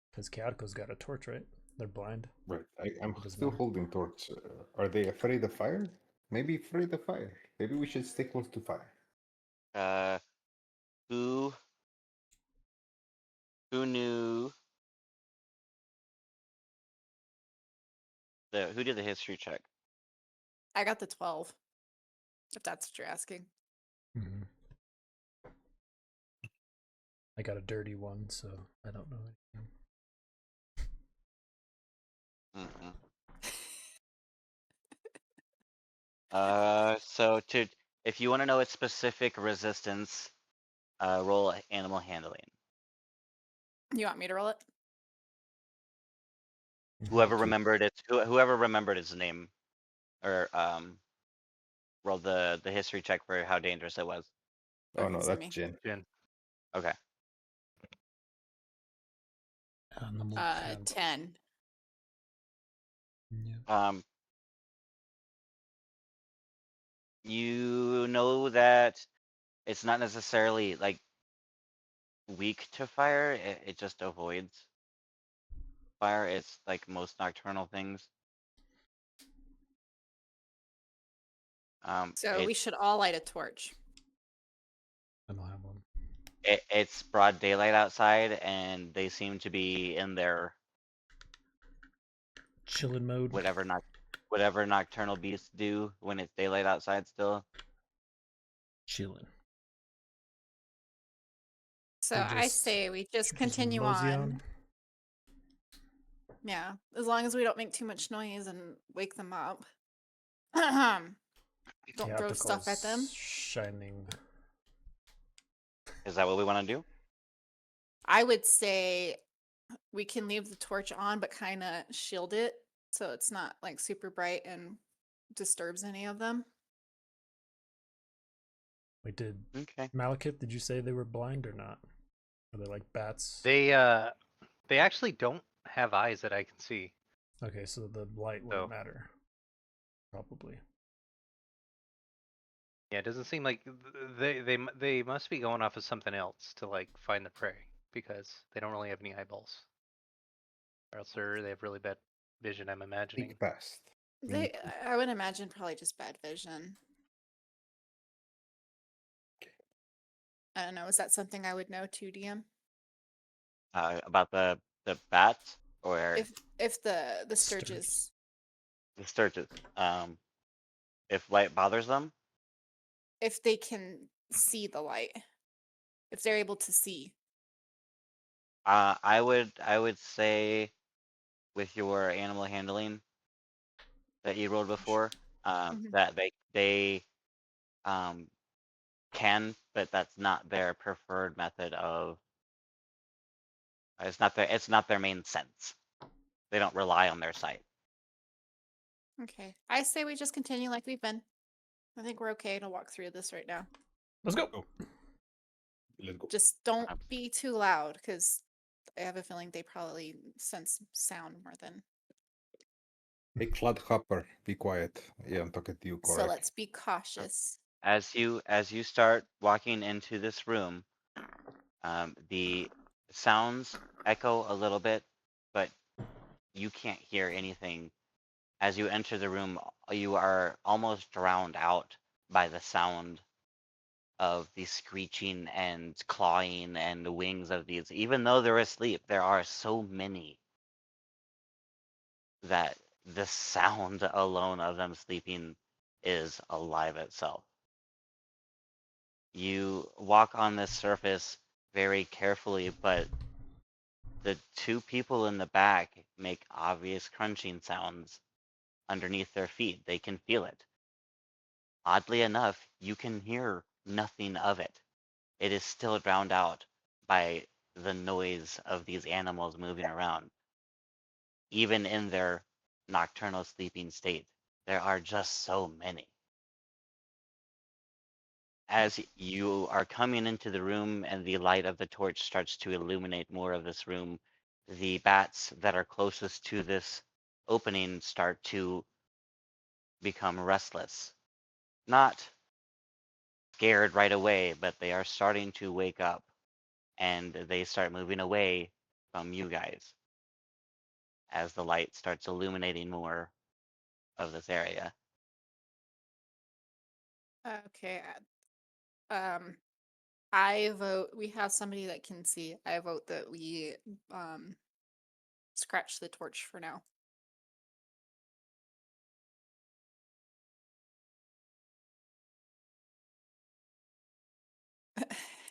Because Kyatiko's got a torch, right? They're blind. Right. I'm Doesn't still matter. holding torch. Are they afraid of fire? Maybe afraid of fire. Maybe we should stay close to fire. Who knew who did the history check? I got the 12. If that's what you're asking. Mm-hmm. I got a dirty one, so I don't know anything. So if you want to know its specific resistance, roll animal handling. You want me to roll it? Whoever remembered its name, or roll the history check for how dangerous it was. Oh Okay, no, so that's me. Jen. Okay. Animal handling. 10. Yeah. You know that it's not necessarily like weak to fire. It just avoids fire. It's like most nocturnal things. So we should all light a torch. I don't have one. It's broad daylight outside, and they seem to be in their Chilling mode. whatever nocturnal beasts do when it's daylight outside still. Chilling. So I say we just continue mosey on. Yeah, as long as we don't make too much noise and wake them up. Don't The throw stuff at them. optical's shining. Is that what we want to do? I would say we can leave the torch on, but kind of shield it so it's not like super bright and disturbs any of them. Wait, did Okay. Malekith, did you say they were blind or not? Are they like bats? They actually don't have eyes that I can see. Okay, so the light So wouldn't matter. Probably. yeah, it doesn't seem like they must be going off of something else to like find the prey because they don't really have any eyeballs, or else they have really bad vision. I'm imagining. Think fast. They, I would imagine, probably just bad vision. I don't know. Is that something I would know too, DM? About the bats or If the Sturges. Sturges. the sturges. If light bothers them, If they can see the light. If they're able to see. I would say with your animal handling that you rolled before, Mhm. that they can, but that's not their preferred method of. It's not their main sense. They don't rely on their sight. Okay. I say we just continue like we've been. I think we're okay to walk through this right now. Let's go. Let's go. Just don't be too loud because I have a feeling they probably sense sound more than. Hey, Clodhopper, be quiet. Yeah, I'm talking to you, So Korak. let's be cautious. As you start walking into this room, the sounds echo a little bit, but you can't hear anything. As you enter the room, you are almost drowned out by the sound of the screeching and clawing and the wings of these. Even though they're asleep, there are so many that the sound alone of them sleeping is alive itself. You walk on this surface very carefully, but the two people in the back make obvious crunching sounds underneath their feet. They can feel it. Oddly enough, you can hear nothing of it. It is still drowned out by the noise of these animals moving around. Even in their nocturnal sleeping state, there are just so many. As you are coming into the room and the light of the torch starts to illuminate more of this room, the bats that are closest to this opening start to become restless. Not scared right away, but they are starting to wake up and they start moving away from you guys as the light starts illuminating more of this area. Okay. I vote we have somebody that can see. I vote that we scratch the torch for now.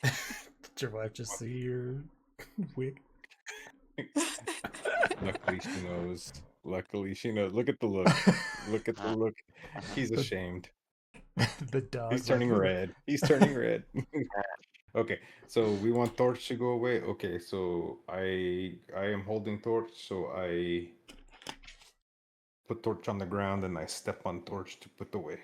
Did your wife just see your wig? Luckily, she knows. Luckily, she knows. Look at the look. Look at the look. He's ashamed. The dog. He's turning red. He's turning red. Okay, so we want torch to go away. Okay, so I am holding torch, so I put torch on the ground and I step on torch to put away.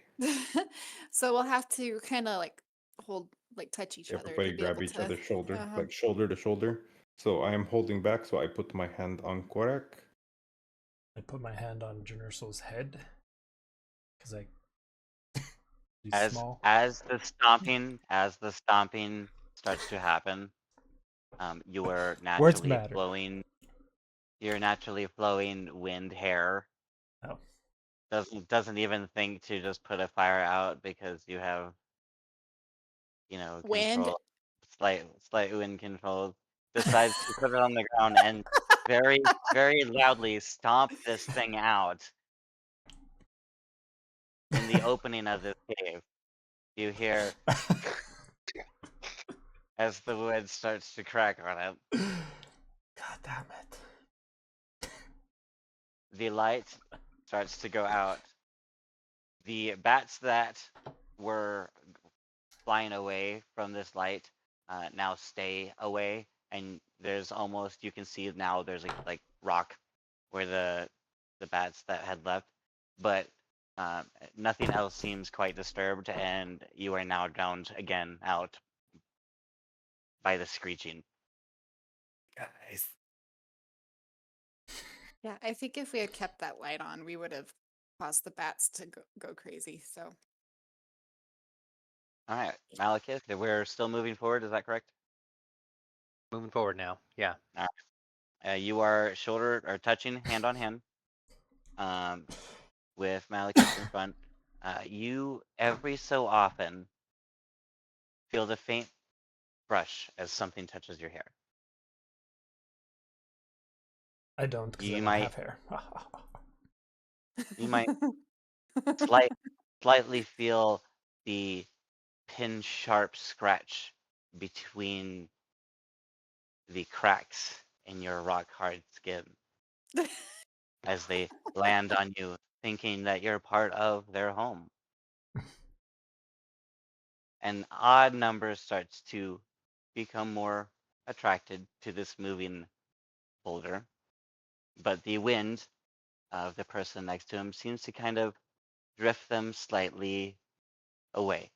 So we'll have to kind of like hold, like touch each other Everybody to be grab able each to. other's shoulder, Uh-huh. like shoulder to shoulder. So I am holding back, so I put my hand on Korak. I put my hand on Janurso's head because he's As small. as the stomping starts to happen, you are Words naturally matter. flowing. Your naturally flowing wind hair Oh. doesn't even think to just put a fire out because you have, Wind. control, slight wind control. Decides to put it on the ground and very very loudly stomp this thing out in the opening of this cave. You hear as the wood starts to crack on it. God damn it. the light starts to go out. The bats that were flying away from this light now stay away, and there's almost, you can see now there's like rock where the bats that had left, but nothing else seems quite disturbed, and you are now drowned again out by the screeching. Guys. Yeah, I think if we had kept that light on, we would have caused the bats to go crazy. So All right, Malekith, we're still moving forward. Is that correct? Moving forward now. Yeah. All right. You are shoulder or touching hand on hand, with Malekith in front. You every so often feel the faint brush as something touches your hair. I don't, because I You don't might have hair. you might slightly feel the pin sharp scratch between the cracks in your rock hard skin as they land on you, thinking that you're part of their home. An odd number starts to become more attracted to this moving boulder, but the wind of the person next to him seems to kind of drift them slightly away.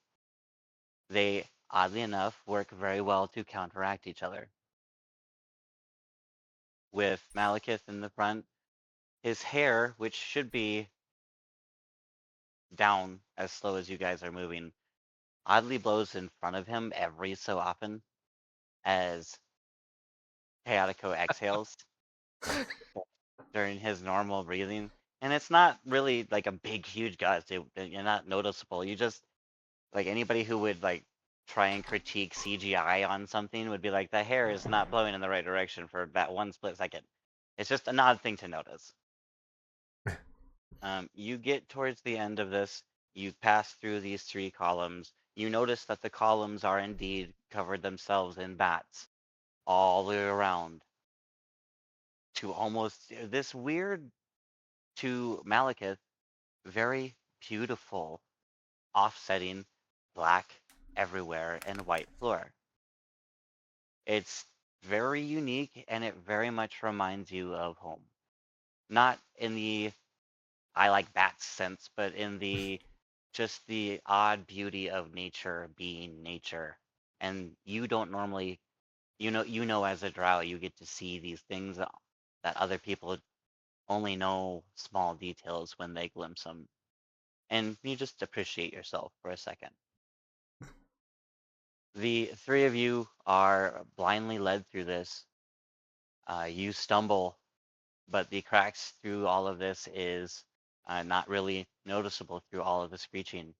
They, oddly enough, work very well to counteract each other. With Malekith in the front, his hair, which should be down as slow as you guys are moving, oddly blows in front of him every so often as Chaotico exhales during his normal breathing. And it's not really like a big, huge gust. You're not noticeable. You just, like, anybody who would like try and critique CGI on something would be like, the hair is not blowing in the right direction for that one split second. It's just an odd thing to notice. You get towards the end of this, you pass through these 3 columns. You notice that the columns are indeed covered themselves in bats all the way around to almost this weird, to Malekith, very beautiful, offsetting black everywhere and white floor. It's very unique, and it very much reminds you of home. Not in the I like bats sense, but in the just the odd beauty of nature being nature. And you don't normally, you know as a drow you get to see these things that other people only know small details when they glimpse them. And you just appreciate yourself for a second. The 3 of you are blindly led through this. You stumble, but the cracks through all of this is not really noticeable through all of the screeching.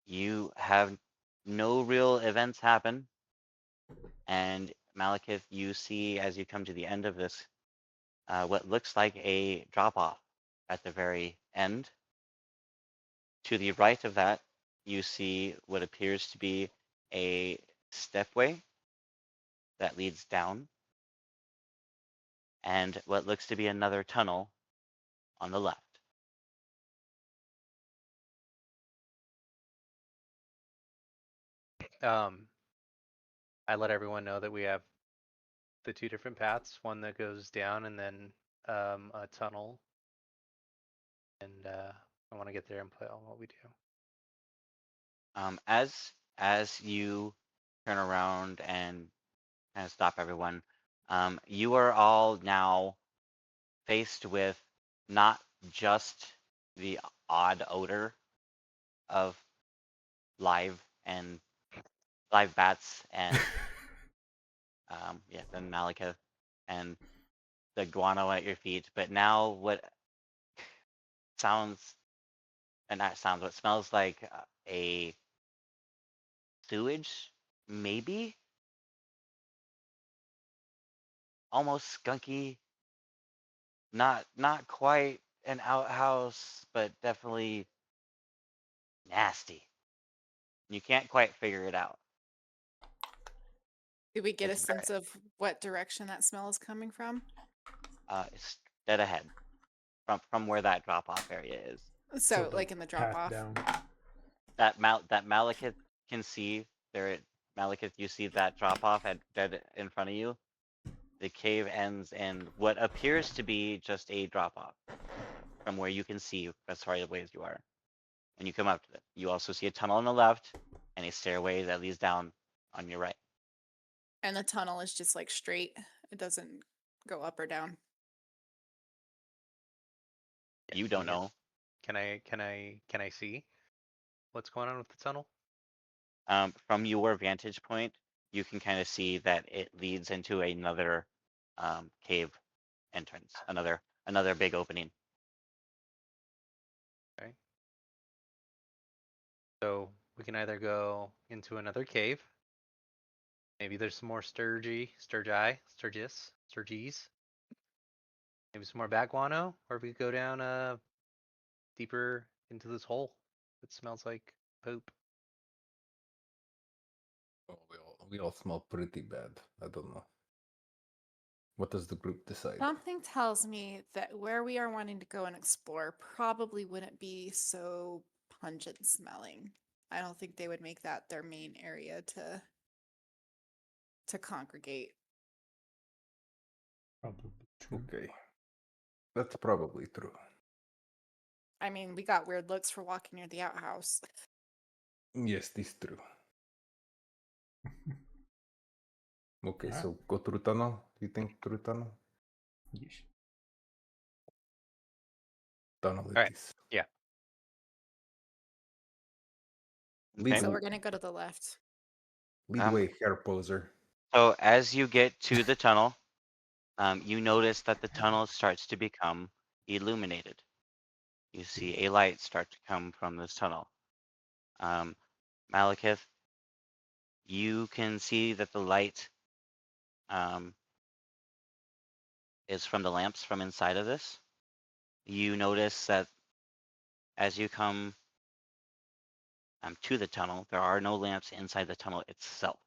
You have no real events happen, and Malekith, you see as you come to the end of this, what looks like a drop off at the very end. To the right of that, you see what appears to be a stepway that leads down, and what looks to be another tunnel on the left. I let everyone know that we have the 2 different paths, one that goes down and then a tunnel. And I want to get there and play on what we do. As you turn around and kind of stop everyone, you are all now faced with not just the odd odor of live bats and then Malekith and the guano at your feet, but now what what smells like a sewage, maybe almost skunky, not quite an outhouse, but definitely nasty. You can't quite figure it out. did we get a It's very, sense of what direction that smell is coming from? It's dead ahead from where that drop off area is. So, the like in the drop path off. down. That Malekith can see there. Malekith, you see that drop off at dead in front of you. The cave ends in what appears to be just a drop off from where you can see as far away as you are. And you come up to it. You also see a tunnel on the left and a stairway that leads down on your right. And the tunnel is just like straight. It doesn't go up or down. You don't Yes. know. Can I see what's going on with the tunnel? From your vantage point, you can kind of see that it leads into another cave entrance, another big opening. Okay. So we can either go into another cave. Maybe there's some more Sturgies. Maybe some more Baguano, or we could go down deeper into this hole. It smells like poop. Oh, we all smell pretty bad. I don't know. What does the group decide? Something tells me that where we are wanting to go and explore probably wouldn't be so pungent smelling. I don't think they would make that their main area to congregate. Probably true. Okay. That's probably true. I mean, we got weird looks for walking near the outhouse. Yes, this is true. Okay, Alright. so go through tunnel. You think through tunnel? Yes. Tunnel it Alright. is. Yeah. Lead, So Okay. we're gonna go to the left. lead way, hair poser. So as you get to the tunnel, you notice that the tunnel starts to become illuminated. You see a light start to come from this tunnel. Malekith, you can see that the light is from the lamps from inside of this. You notice that as you come to the tunnel, there are no lamps inside the tunnel itself.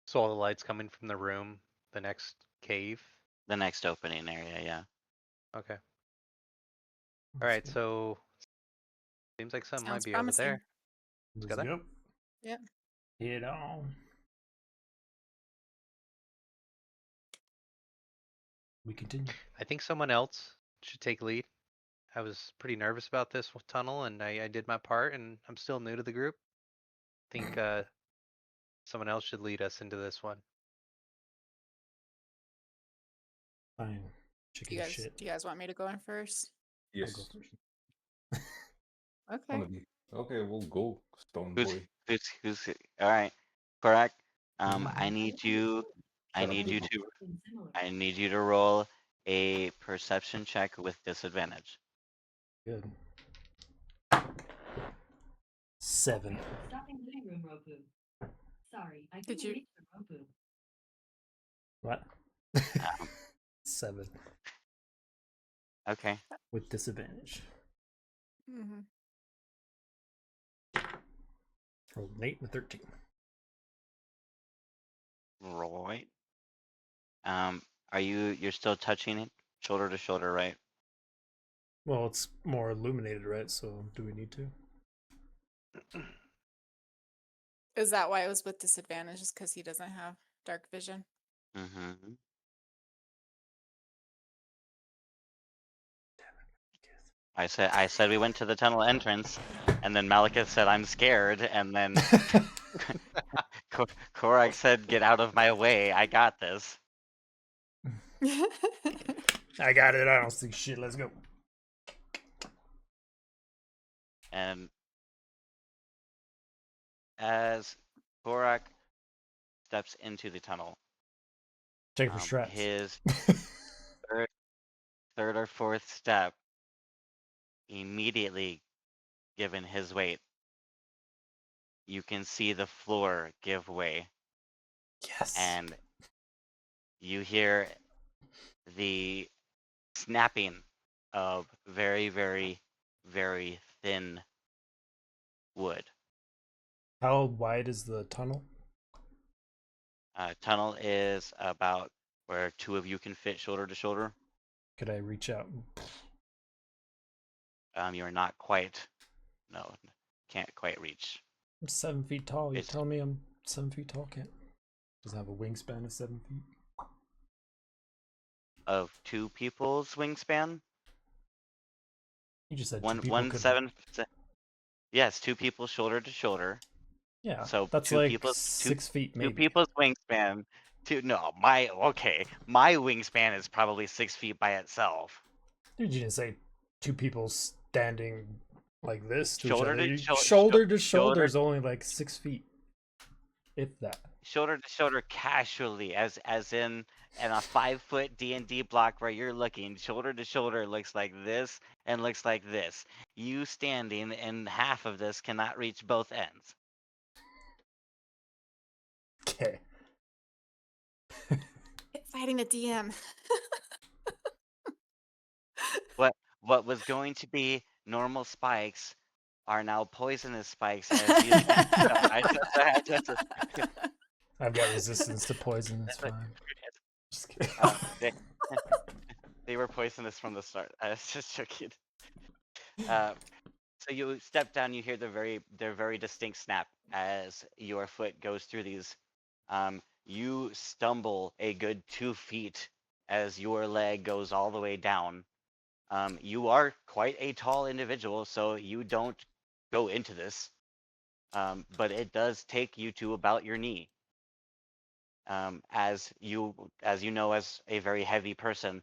So all the lights coming from the room, the next cave. The next opening area, yeah. Okay. All right. So seems like something Sounds might be over promising. there. Let's go there. go. Yep. Head on. We continue. I think someone else should take lead. I was pretty nervous about this tunnel, and I did my part, and I'm still new to the group. I think someone else should lead us into this one. Fine. Do Chicken you guys shit. do you guys want me to go in first? I'll Yes. go first. Okay. Okay, we'll go, Stone Who's Boy. who's all right? Correct. I need you Shut up, Google. I need you to roll a perception check with disadvantage. Good. 7. Stopping living room Roku. Sorry, I Did couldn't you- reach the Roku. What? Um, 7 Okay. with disadvantage. Mm-hmm. Rolled an 8 and a 13. Right. Are you're still touching it shoulder to shoulder, right? Well, it's more illuminated, right? So, do we need to? Is that why it was with disadvantage? Is because he doesn't have dark vision? Mm-hmm. I said we went to the tunnel entrance, and then Malekith said I'm scared, and then Korak said get out of my way. I got this. I got it. I don't see shit. Let's go. And as Korak steps into the tunnel, Check for straps. his third or fourth step, immediately given his weight, you can see the floor give way, Yes. and you hear the snapping of very, very, very thin wood. How wide is the tunnel? Tunnel is about where two of you can fit shoulder to shoulder. Could I reach out? You're not quite. No, can't quite reach. I'm 7 feet tall. You It's- tell me I'm 7 feet tall. Can't. Doesn't have a wingspan of 7 feet. Of two people's wingspan. You just said two One people one could. seven. Yes, two people shoulder to shoulder. Yeah. So that's two like people's 6 feet maybe. Two people's wingspan. My wingspan is probably 6 feet by itself. Dude, you didn't say two people standing like this to Shoulder each other. to Shoulder to shoulder shoulder- is only like 6 feet, if that. Shoulder to shoulder casually, as in a 5-foot D&D block where you're looking. Shoulder to shoulder looks like this and looks like this. You standing and half of this cannot reach both ends. Okay. Fighting a DM. What was going to be normal spikes are now poisonous spikes. As you I've got resistance to poison. It's fine. Just kidding. they, they were poisonous from the start. I was just joking. So you step down. You hear their very distinct snap as your foot goes through these. You stumble a good 2 feet as your leg goes all the way down. You are quite a tall individual, so you don't go into this. But it does take you to about your knee. As you know, as a very heavy person,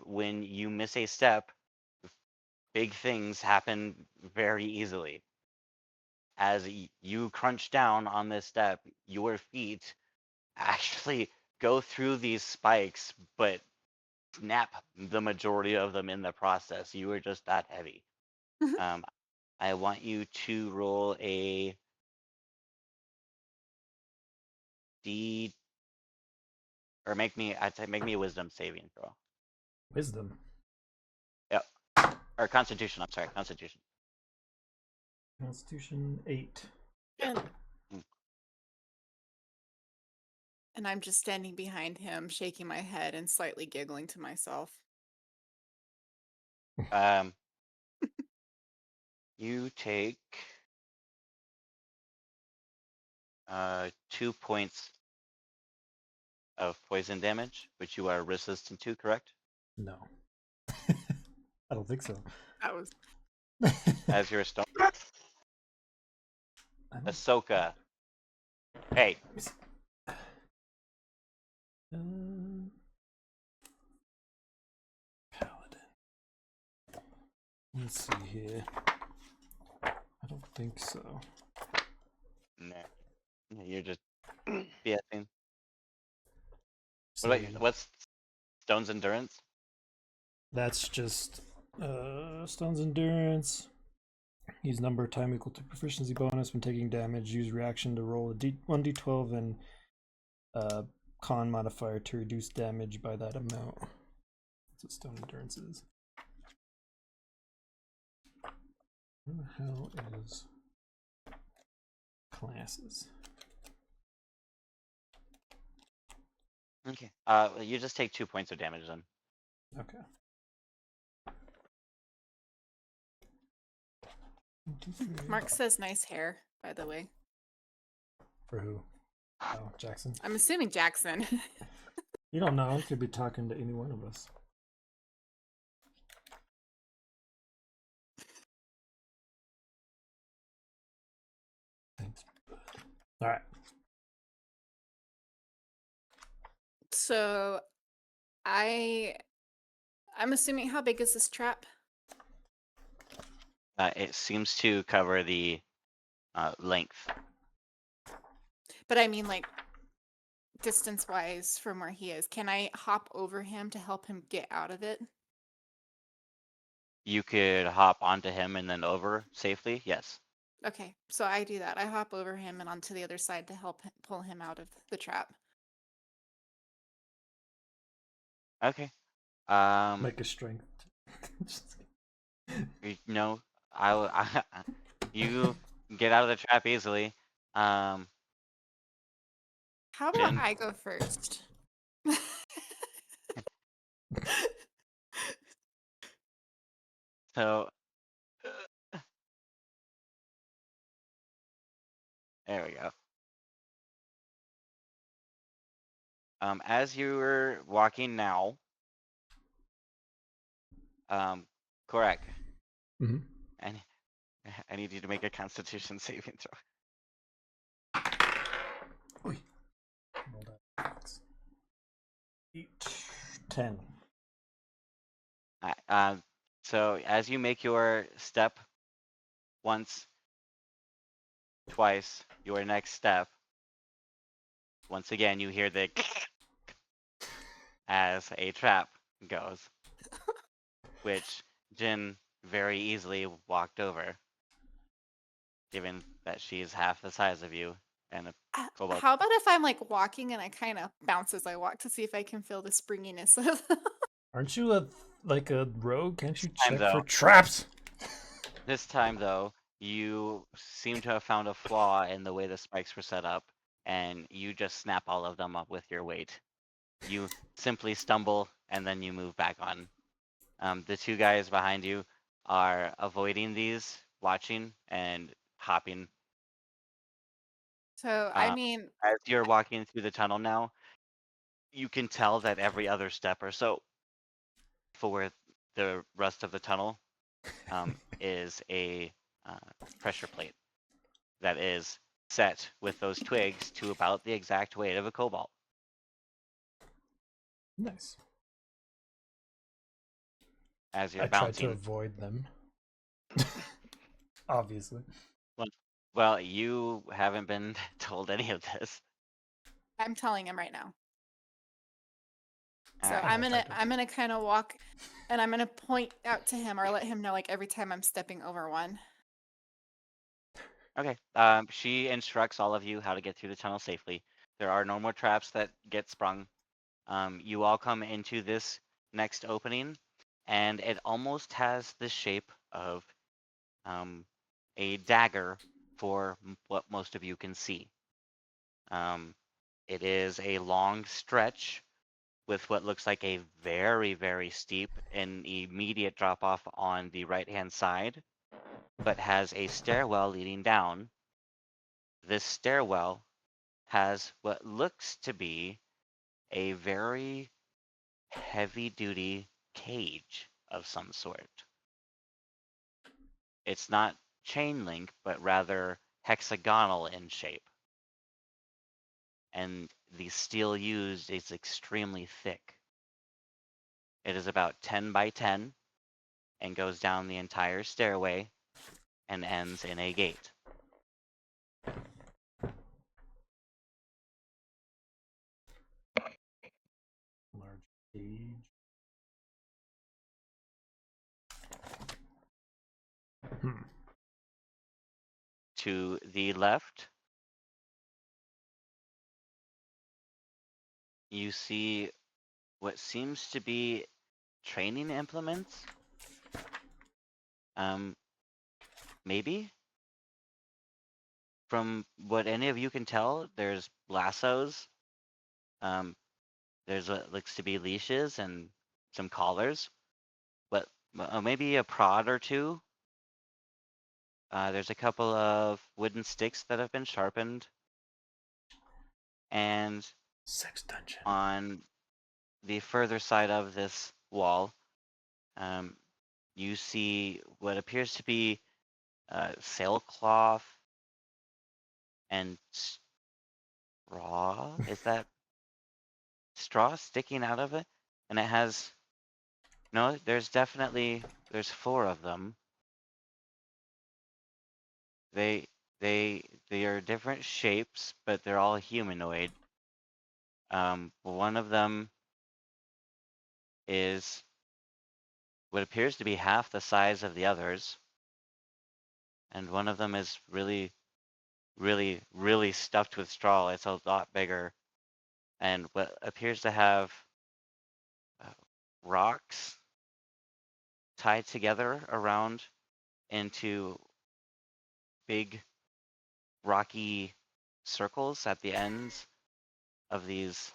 when you miss a step, big things happen very easily. As you crunch down on this step, your feet actually go through these spikes, but snap the majority of them in the process. You are just that heavy. I want you to roll a D, or make me a wisdom saving throw. Wisdom. Yep. Or Constitution. I'm sorry, Constitution. Constitution 8. And I'm just standing behind him, shaking my head and slightly giggling to myself. You take 2 points of poison damage, which you are resistant to, correct? No. I don't think so. That was As you're a stone. I don't- Ahsoka. Hey, Paladin. Let's see here. I don't think so. nah. You're just BSing. What about you? What's Stone's endurance? That's just Stone's endurance. Use number of time equal to proficiency bonus when taking damage. Use reaction to roll a 1d12 and con modifier to reduce damage by that amount. That's what stone endurance is. Where the hell is classes? Okay. You just take 2 points of damage then. Okay. Mark says nice hair, by the way. For who? Oh, Jackson. I'm assuming Jackson. You don't know. I could be talking to any one of us. Thanks. All right. So I'm assuming, how big is this trap? It seems to cover the length. But I mean, like, distance wise from where he is. Can I hop over him to help him get out of it? You could hop onto him and then over safely. Yes. Okay, so I do that. I hop over him and onto the other side to help pull him out of the trap. Okay. Make a strength. Just kidding. No, you get out of the trap easily. How about Jin? I go first? So there we go. As you were walking now, correct. Mm-hmm. And I need you to make a Constitution saving throw. Roll that. 8, 10. So as you make your step once, twice, your next step, once again you hear the as a trap goes, which Jin very easily walked over, given that she's half the size of you and a kobold. How about if I'm like walking and I kind of bounce as I walk to see if I can feel the springiness of Aren't you like a rogue? Can't you Time, check for though. traps? This time, though, you seem to have found a flaw in the way the spikes were set up, and you just snap all of them up with your weight. You simply stumble, and then you move back on. The two guys behind you are avoiding these, watching, and hopping. So, I mean, As you're walking through the tunnel now, you can tell that every other step or so for the rest of the tunnel is a pressure plate that is set with those twigs to about the exact weight of a cobalt. Nice. As you're I tried to bouncing. avoid them. Obviously. Well, you haven't been told any of this. I'm telling him right now. So Alright. I'm gonna kind of walk, and I'm gonna point out to him or let him know like every time I'm stepping over one. Okay. She instructs all of you how to get through the tunnel safely. There are no more traps that get sprung. You all come into this next opening, and it almost has the shape of a dagger for what most of you can see. It is a long stretch with what looks like a very, very steep and immediate drop off on the right hand side, but has a stairwell leading down. This stairwell has what looks to be a very heavy duty cage of some sort. It's not chain link, but rather hexagonal in shape. And the steel used is extremely thick. It is about 10 by 10 and goes down the entire stairway and ends in a gate. Large cage. To the left, you see what seems to be training implements. Maybe? From what any of you can tell, there's lassos. There's what looks to be leashes and some collars. But maybe a prod or two. There's a couple of wooden sticks that have been sharpened. And Sex dungeon. on the further side of this wall, you see what appears to be sailcloth and straw. Is that straw sticking out of it? And it has no. There's four of them. They are different shapes, but they're all humanoid. One of them is what appears to be half the size of the others, and one of them is really, really, really stuffed with straw. It's a lot bigger, and what appears to have rocks tied together around into big rocky circles at the ends of these.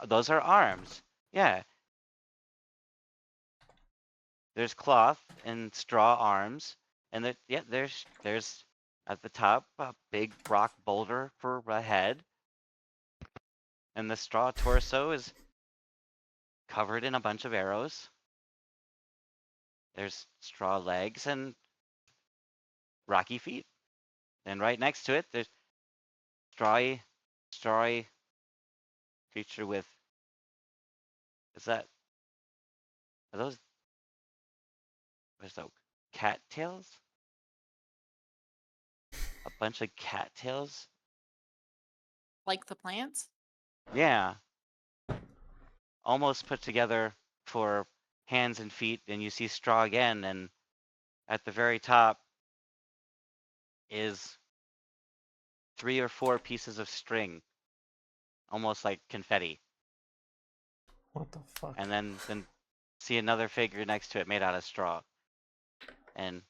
Those are arms. Yeah. There's cloth and straw arms, and there's at the top a big rock boulder for a head, and the straw torso is covered in a bunch of arrows. There's straw legs and rocky feet, and right next to it there's strawy creature with. Are those? There's those cat tails? A bunch of cat tails? Like the plants? Yeah. Almost put together for hands and feet, and you see straw again, and at the very top is 3 or 4 pieces of string, almost like confetti. What the fuck? And then see another figure next to it made out of straw. And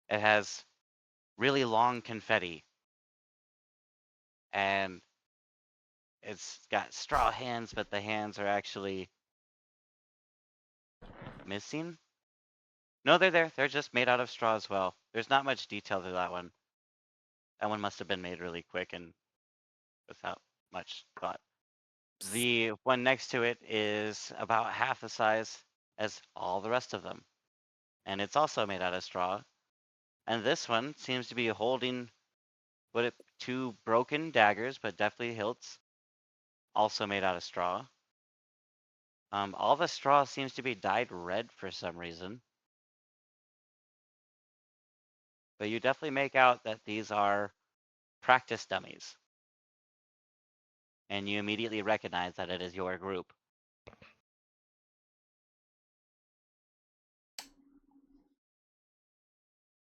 it has really long confetti. And it's got straw hands, but the hands are actually missing. No, they're there. They're just made out of straw as well. There's not much detail to that one. That one must have been made really quick and without much thought. The one next to it is about half the size as all the rest of them. And it's also made out of straw. And this one seems to be holding two broken daggers, but definitely hilts. Also made out of straw. All the straw seems to be dyed red for some reason. But you definitely make out that these are practice dummies. And you immediately recognize that it is your group.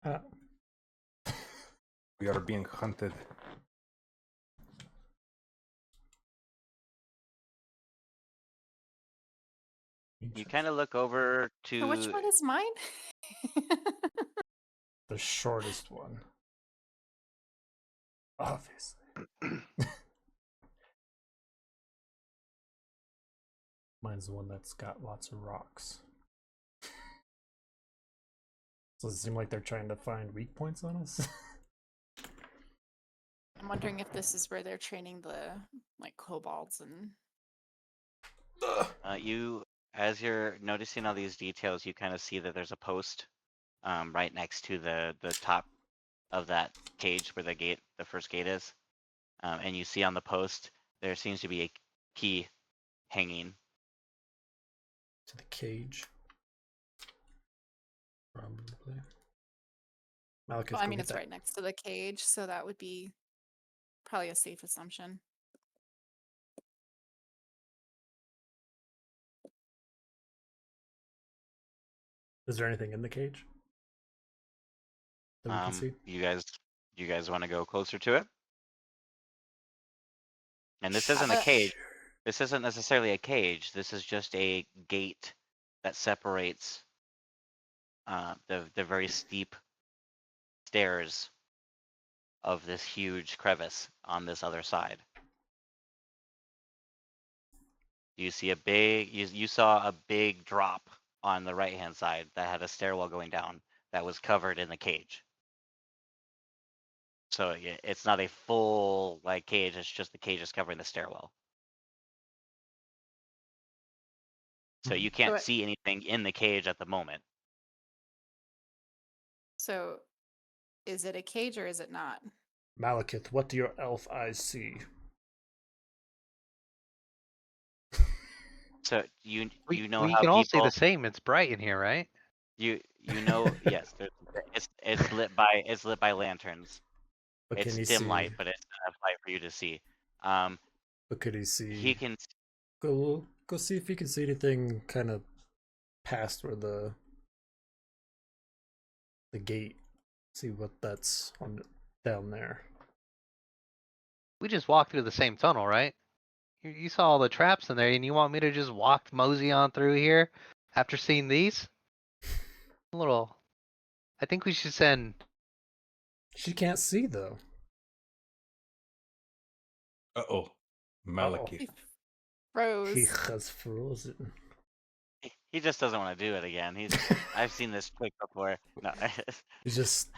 Uh, We are being hunted. You kind of look over So which to. one is mine? the shortest one. Obviously. Mine's the one that's got lots of rocks. Does it seem like they're trying to find weak points on us? I'm wondering if this is where they're training the kobolds and. As you're noticing all these details, you kind of see that there's a post right next to the top of that cage where the first gate is. And you see on the post, there seems to be a key hanging. To the cage. Probably. Malekith, Well, I go mean, get it's that. right next to the cage, so that would be probably a safe assumption. Is there anything in the cage that we can see? You guys want to go closer to it? And this isn't a Uh, cage. This isn't necessarily a cage. This is just a gate that separates the very steep stairs of this huge crevice on this other side. You see you saw a big drop on the right hand side that had a stairwell going down that was covered in the cage. So it's not a full cage, it's just the cage is covering the stairwell. So you can't see anything in the cage at the moment. So, is it a cage or is it not? Malekith, what do your elf eyes see? So you know we how can all see people the same. It's bright in here, right? you know yes, it's lit by lanterns. But It's can he dim see? light, but it's enough light for you to see. But could he see? He can. Go see if he can see anything kind of past where the gate. See what that's on down there. We just walked through the same tunnel, right? You saw all the traps in there, and you want me to just walk mosey on through here after seeing these? A little. I think we should send. She can't see though. Uh-oh. Malekith. He froze. He has frozen. He just doesn't want to do it again. I've seen this trick before. No. He's just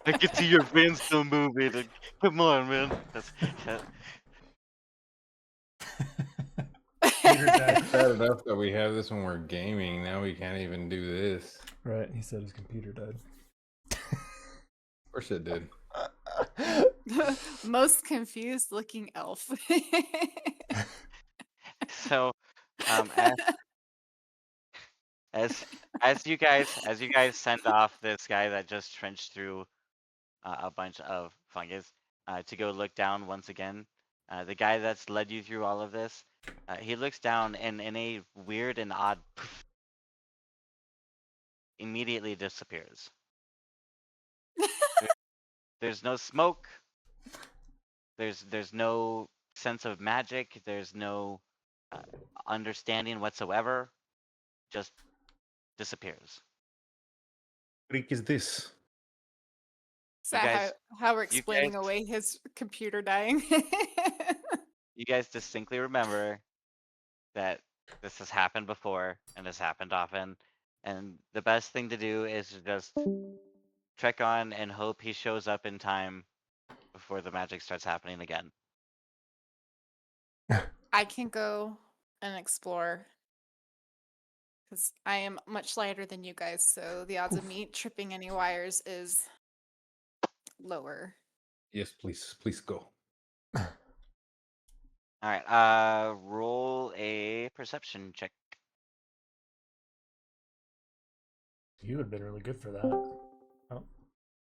I can see your brain still moving. Like, come on, man. Peter died. Bad enough that we have this when we're gaming. Now we can't even do this. Right, he said his computer died. Of course it did. Most confused looking elf. So, as you guys send off this guy that just trenched through a bunch of fungus to go look down once again, the guy that's led you through all of this, he looks down and in a weird and odd immediately disappears. There's no smoke. There's no sense of magic. There's no understanding whatsoever. Just disappears. Freak is this? Is that guys- how we're you explaining guys- away his computer dying? You guys distinctly remember that this has happened before and has happened often, and the best thing to do is to just trek on and hope he shows up in time before the magic starts happening again. I can go and explore because I am much lighter than you guys, so the odds of me tripping any wires is lower. Yes, please. Please go. All right, roll a perception check. You would have been really good for that.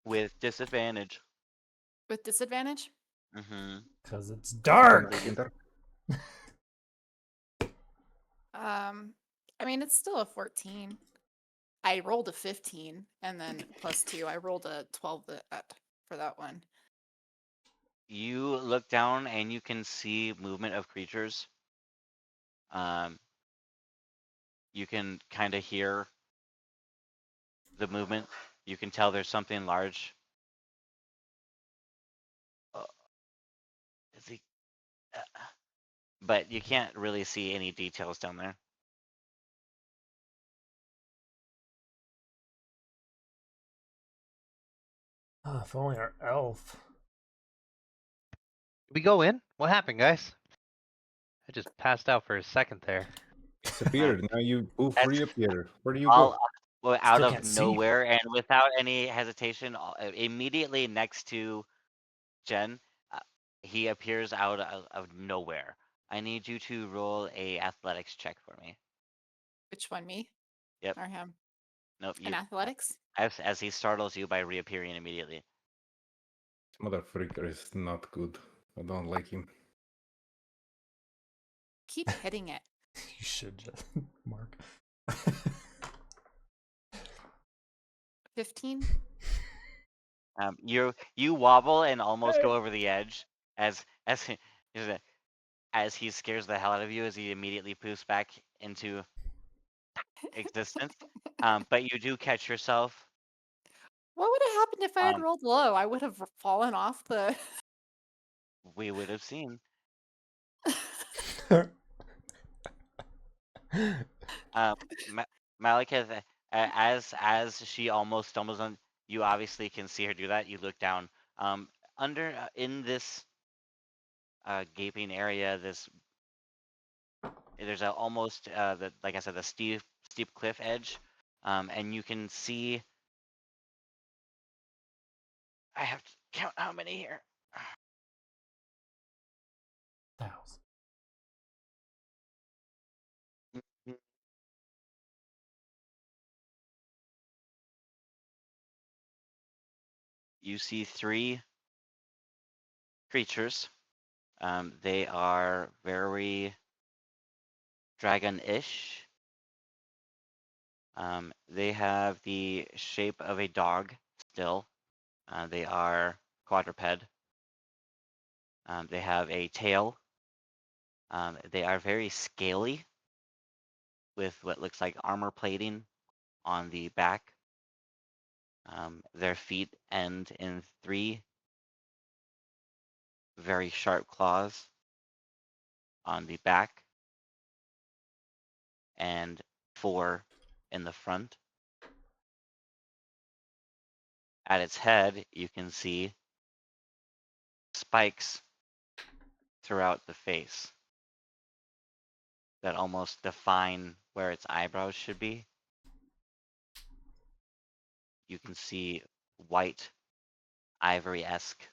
With disadvantage. With disadvantage? Mm-hmm. Because it's dark. I mean, it's still a 14. I rolled a 15, and then plus 2. I rolled a 12 for that one. You look down and you can see movement of creatures. You can kind of hear the movement. You can tell there's something large. Is he? But you can't really see any details down there. Oh, if only our elf. We go in? What happened, guys? I just passed out for a second there. Disappeared. Now you oof That's- reappear. Where do you All go? well, out Still of can't see. nowhere and without any hesitation, immediately next to Jen, he appears out of nowhere. I need you to roll a athletics check for me. Which one, me? Yep. Or him? Nope. In athletics? As he startles you by reappearing immediately. This motherfreaker is not good. I don't like him. Keep hitting it. You should just, Mark. 15? You wobble and almost go over the edge as he scares the hell out of you as he immediately poofs back into existence. But you do catch yourself. What would have happened if I had rolled low? I would have fallen off the. We would have seen. Malekith, as she almost stumbles on you, obviously can see her do that. You look down. Under in this gaping area, there's almost like I said, the steep cliff edge, and you can see. I have to count how many here. 1,000. You see 3 creatures. They are very dragon-ish. They have the shape of a dog still. They are quadruped. They have a tail. They are very scaly with what looks like armor plating on the back. Their feet end in 3 very sharp claws on the back and 4 in the front. At its head, you can see spikes throughout the face that almost define where its eyebrows should be. You can see white, ivory-esque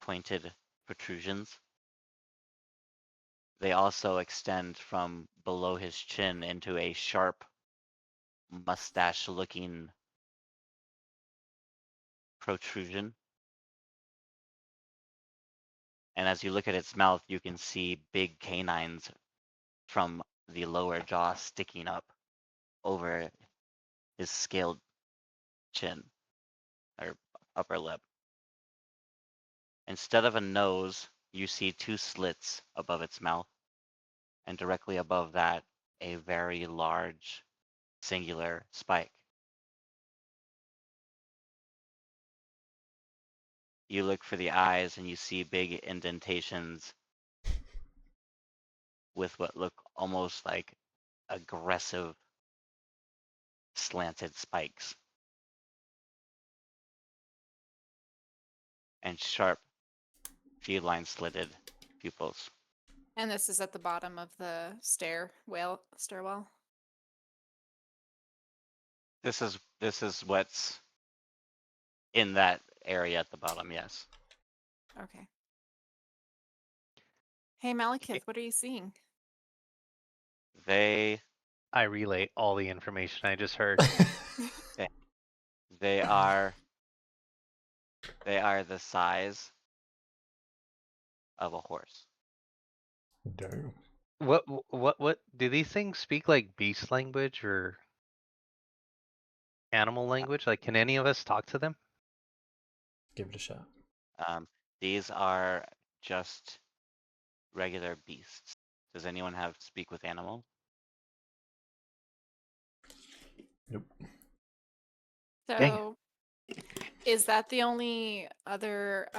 pointed protrusions. They also extend from below his chin into a sharp, mustache-looking protrusion. And as you look at its mouth, you can see big canines from the lower jaw sticking up over his scaled chin or upper lip. Instead of a nose, you see 2 slits above its mouth, and directly above that, a very large singular spike. You look for the eyes and you see big indentations with what look almost like aggressive slanted spikes and sharp feline slitted pupils. And this is at the bottom of the stairwell. This is what's in that area at the bottom, yes. Okay. Hey Malekith, what are you seeing? They I relay all the information I just heard. they are the size of a horse. Damn. What do these things speak like beast language or animal language? Like, can any of us talk to them? Give it a shot. These are just regular beasts. Does anyone have speak with animal? Nope. Dang. So, is that the only other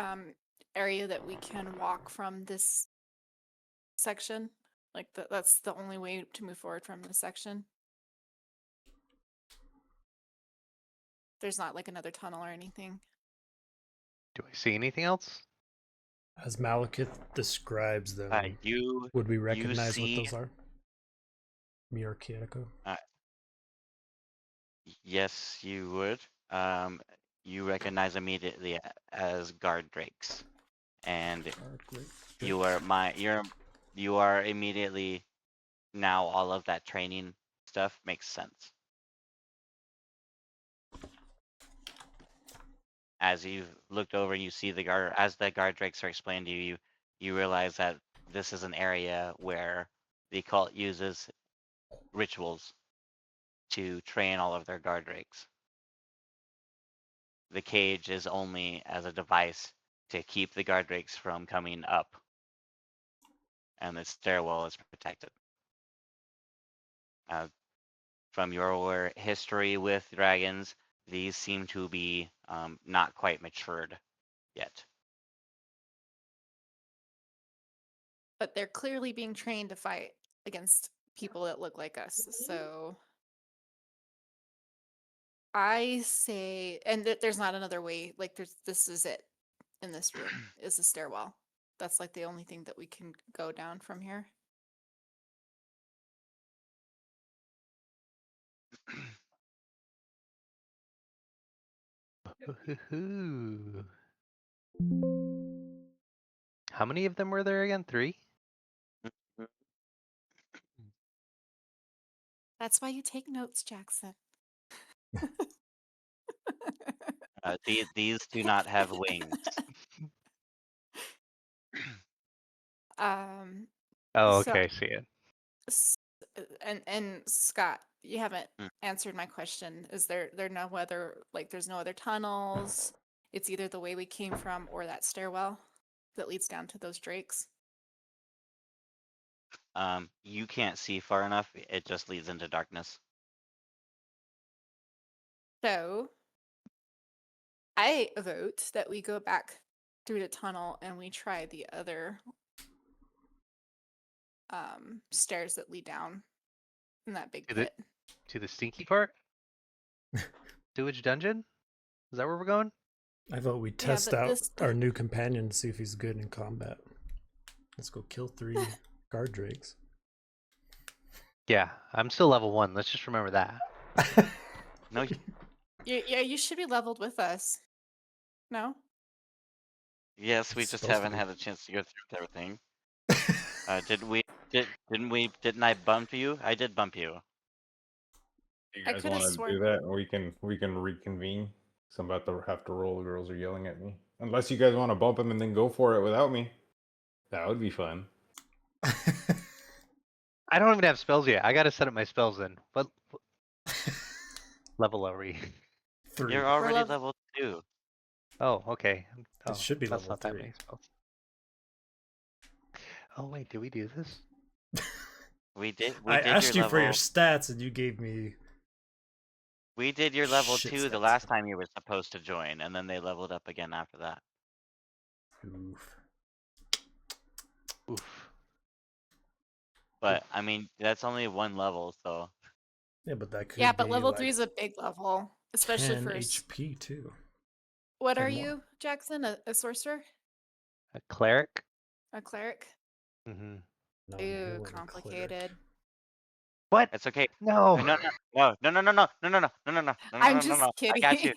area that we can walk from this section? Like that's the only way to move forward from this section? There's not like another tunnel or anything. Do I see anything else? As Malekith describes them, You would we recognize see, what those are? Me or Kietiko? yes, you would. You recognize immediately as guard drakes, and you are immediately now all of that training stuff makes sense. As you've looked over and you see the guard, as the guard drakes are explained to you, you realize that this is an area where the cult uses rituals to train all of their guard drakes. The cage is only as a device to keep the guard drakes from coming up, and the stairwell is protected. From your history with dragons, these seem to be not quite matured yet. But they're clearly being trained to fight against people that look like us. So I say, and there's not another way. Like this is it in this room is the stairwell. That's like the only thing that we can go down from here. Ooh. How many of them were there again? 3? That's why you take notes, Jackson. These do not have wings. Oh, So, okay, I see it. and Scott, you haven't Mm. answered my question. Is there no other, like there's no other tunnels? It's either the way we came from or that stairwell that leads down to those drakes. You can't see far enough. It just leads into darkness. So I vote that we go back through the tunnel and we try the other stairs that lead down in that big To the- pit. To the stinky part? Sewage dungeon? Is that where we're going? I vote we Yeah, test but out this- our new companion to see if he's good in combat. Let's go kill 3 guard drakes. Yeah, I'm still level 1. Let's just remember that. No, Yeah, you should be leveled with us. No? yes, we It's just supposed to haven't be. had a chance to go through everything. Didn't I bump you? I did bump you. You I guys coulda want to sworn- do that? And we can reconvene. So I'm about to have to roll. The girls are yelling at me. Unless you guys want to bump them and then go for it without me, that would be fun. I don't even have spells yet. I gotta set up my spells then. What level are we? 3. You're already lev- level 2. Oh, okay. Oh, should be that's level not that 3. many spells. Oh wait, did we do this? We did. I asked you your for your level. stats and you gave me. We did your level Shit 2 the stats. last time you were supposed to join, and then they leveled up again after that. Oof. Oof. But I mean, that's only one level, so Yeah, but that could Yeah, but be level like 3 is a big level, especially 10 for HP too. What are and more. you, Jackson? A sorcerer? A cleric? A cleric? Mm-hmm. No, Ooh, healing cleric. complicated. What? it's okay. No. No. I'm just I kidding. got you.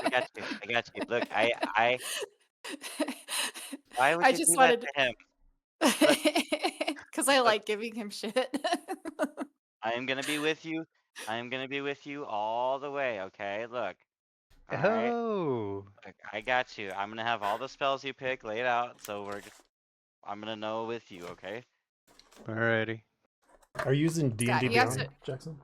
I got you. Look, I. Why would I you just do that wanted to him? because I like giving him shit. I am gonna be with you. I am gonna be with you all the way. Okay, look. All right. Oh. Look, I got you. I'm gonna have all the spells you pick laid out, so I'm gonna know with you. Okay. Alrighty. Are you using D&D Scott, you have Beyond, to- Jackson?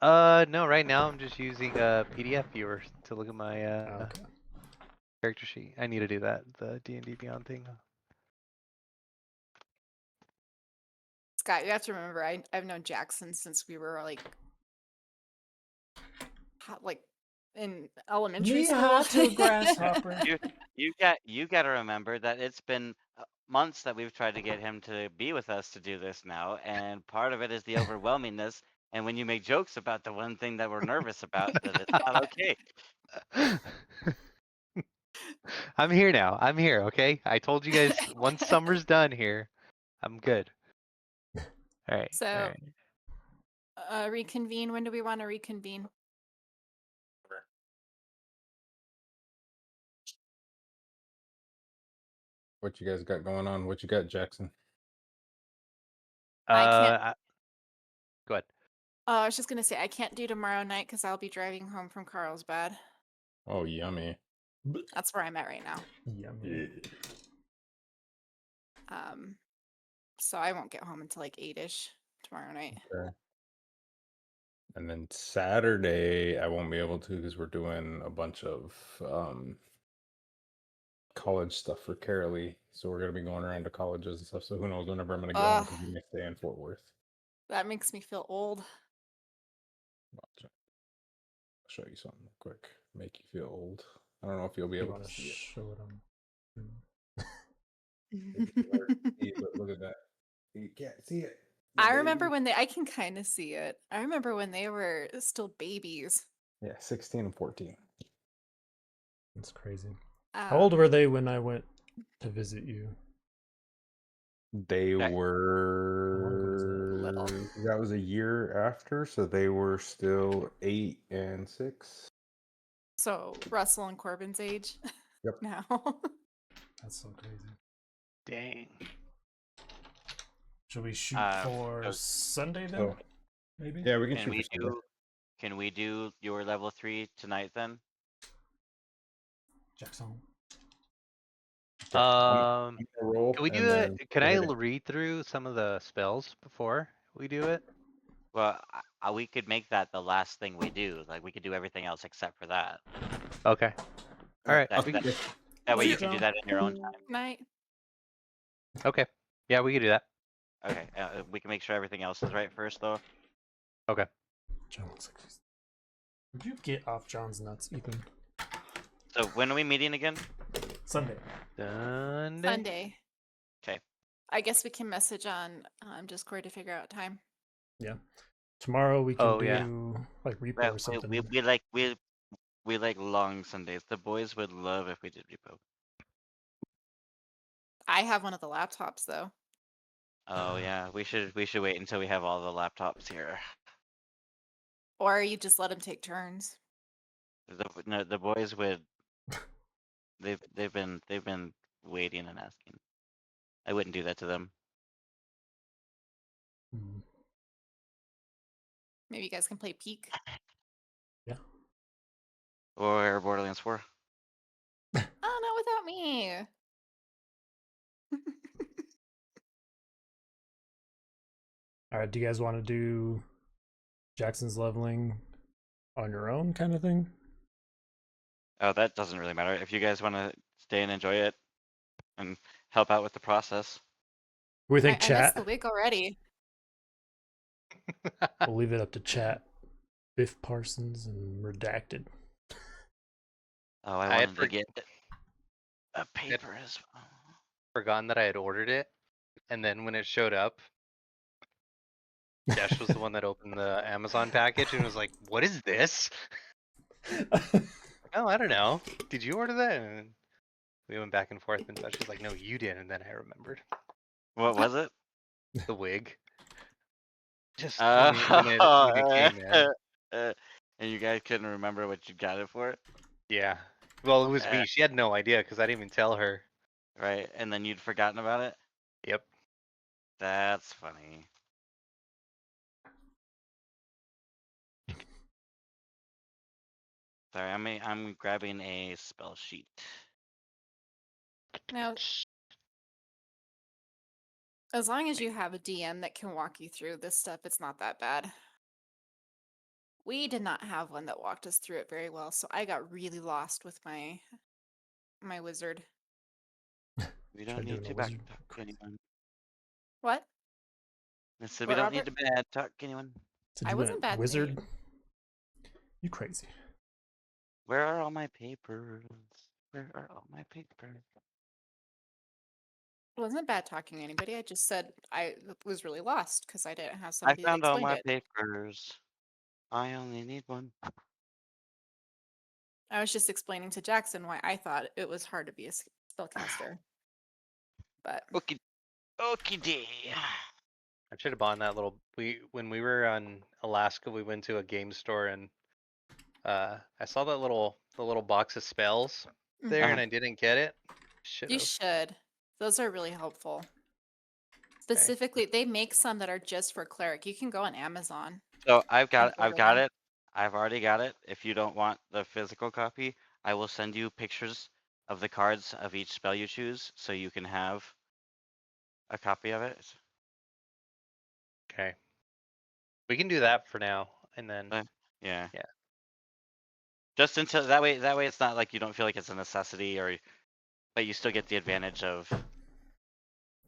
No, right now I'm just using a PDF viewer to look at my Okay. character sheet. I need to do that, the D&D Beyond thing. Scott, you have to remember, I've known Jackson since we were like in elementary school. grasshopper. You got to remember that it's been months that we've tried to get him to be with us to do this now, and part of it is the overwhelmingness. And when you make jokes about the one thing that we're nervous about, that it's not okay. I'm here now. I'm here, okay? I told you guys once summer's done here, I'm good. Alright. So- Alright. Reconvene. When do we want to reconvene? What you guys got going on? What you got, Jackson? I can't- Go ahead. I was just gonna say I can't do tomorrow night because I'll be driving home from Carlsbad. Oh, yummy. That's where I'm at right now. Yummy. So I won't get home until like 8-ish tomorrow night. Okay. And then Saturday, I won't be able to because we're doing a bunch of college stuff for Carolee. So we're gonna be going around to colleges and stuff. So who knows whenever I'm gonna go because we may stay in Fort Worth. That makes me feel old. I'll show you something real quick. Make you feel old. I don't know if you'll be You able want to to see it. show it on? Maybe it's hard to see, but look at that. You can't see it. The I remember baby. I can kind of see it. I remember when they were still babies. Yeah, 16 and 14. That's crazy. How old were they when I went to visit you? They Okay. were Little. That was a year after, so they were still 8 and 6. So Russell and Corbin's age. Yep. Now. That's so crazy. Dang. Should we shoot for so- Sunday then? Oh. Maybe? Yeah, we can Can shoot we for Sunday. Can we do your level 3 tonight then? Jackson. Um, I'm gonna roll, can we and do then it? Can we're I gonna- read through some of the spells before we do it? Well, we could make that the last thing we do. Like we could do everything else except for that. Okay. All right. That, we that, can- that way you Sweet. can do that in your own time. Night. Okay. Yeah, we can do that. Okay. We can make sure everything else is right first, though. Okay. John looks like she's... Would you get off John's nuts, Ethan? So when are we meeting again? Sunday. Sunday. Sunday. 'Kay. I guess we can message on Discord to figure out time. Yeah. Tomorrow we can Oh, do yeah. like repo Well, or something. we like long Sundays. The boys would love if we did repo. I have one of the laptops though. Oh yeah, we should wait until we have all the laptops here. Or you just let them take turns. The boys would. They've been waiting and asking. I wouldn't do that to them. Hmm. Maybe you guys can play Peak. Yeah. Or Borderlands 4. Oh, not without me. All right. Do you guys want to do Jackson's leveling on your own kind of thing? Oh, that doesn't really matter. If you guys want to stay and enjoy it and help out with the process. We think I missed chat. the wig already. We'll leave it up to chat. Biff Parsons and Redacted. Oh, I I had wanted to get a paper as well. Forgotten that I had ordered it, and then when it showed up, Dash was the one that opened the Amazon package and was like, "What is this?" Oh, I don't know. Did you order that? And we went back and forth, and Dash was like, "No, you did." And then I remembered What was it? the wig. Just when it came in. And you guys couldn't remember what you got it for, Yeah. Well, it was me. She had no idea because I didn't even tell her. right? And then you'd forgotten about it. Yep. That's funny. Sorry, I'm grabbing a spell sheet. Now, as long as you have a DM that can walk you through this stuff, it's not that bad. We did not have one that walked us through it very well, so I got really lost with my wizard. We Try don't need doing to a back wizard. talk anyone. What? I said What, we don't need Robert? to bad talk anyone. So I you wasn't went bad wizard. name. You crazy. Where are all my papers? Where are all my papers? It wasn't bad talking to anybody. I just said I was really lost because I didn't have I somebody that found all explained my it. papers. I only need one. I was just explaining to Jackson why I thought it was hard to be a spellcaster. But Okie dokie. I should have bought that little. When we were on Alaska, we went to a game store and I saw the little box of spells there, and I didn't get it. you should. Those are really helpful. Specifically, they make some that are just for cleric. You can go on Amazon. So I've got order them. it. I've already got it. If you don't want the physical copy, I will send you pictures of the cards of each spell you choose, so you can have a copy of it. Okay. We can do that for now, and then Yeah. Yeah. Just until that way it's not like you don't feel like it's a necessity, but you still get the advantage of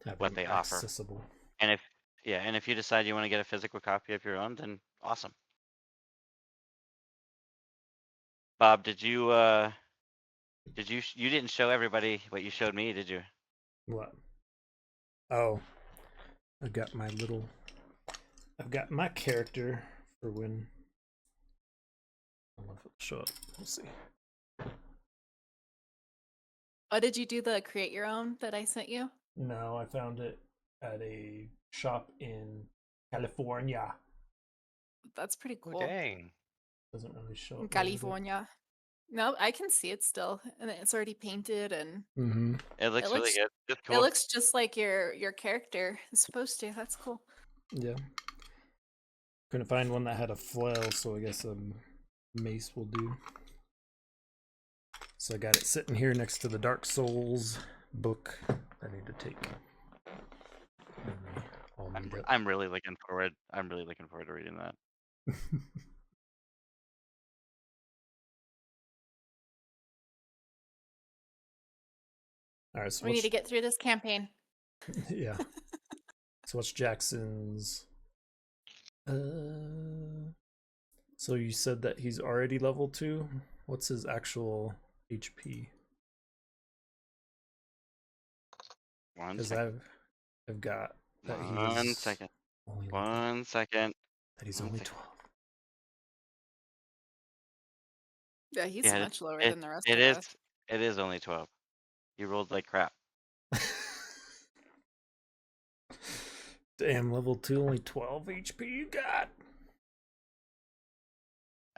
Having what they offer. accessible. And if you decide you want to get a physical copy of your own, then awesome. Bob, did you you didn't show everybody what you showed me, did you? What? Oh, I've got my character for when. I don't know if it'll show up. We'll see. Oh, did you do the create your own that I sent you? No, I found it at a shop in California. That's pretty Oh, cool. dang. Doesn't really show up. In California. No, I can see it still, and it's already painted, and Mm-hmm. It looks really good. It's cool. it looks just like your character is supposed to. That's cool. Yeah. Couldn't find one that had a flail, so I guess a mace will do. So I got it sitting here next to the Dark Souls book I need to take. I'm really looking forward. I'm really looking forward to reading that. All right, so We need to get through this campaign. Yeah. So what's Jackson's? So you said that he's already level 2? What's his actual HP? One Because second. I've got that he One is second. only level, One second. that he's one only second. 12. Yeah, he's Yeah, much lower it, than the rest it of is. us. It is only 12. You rolled like crap. Damn, level 2, only 12 HP you got?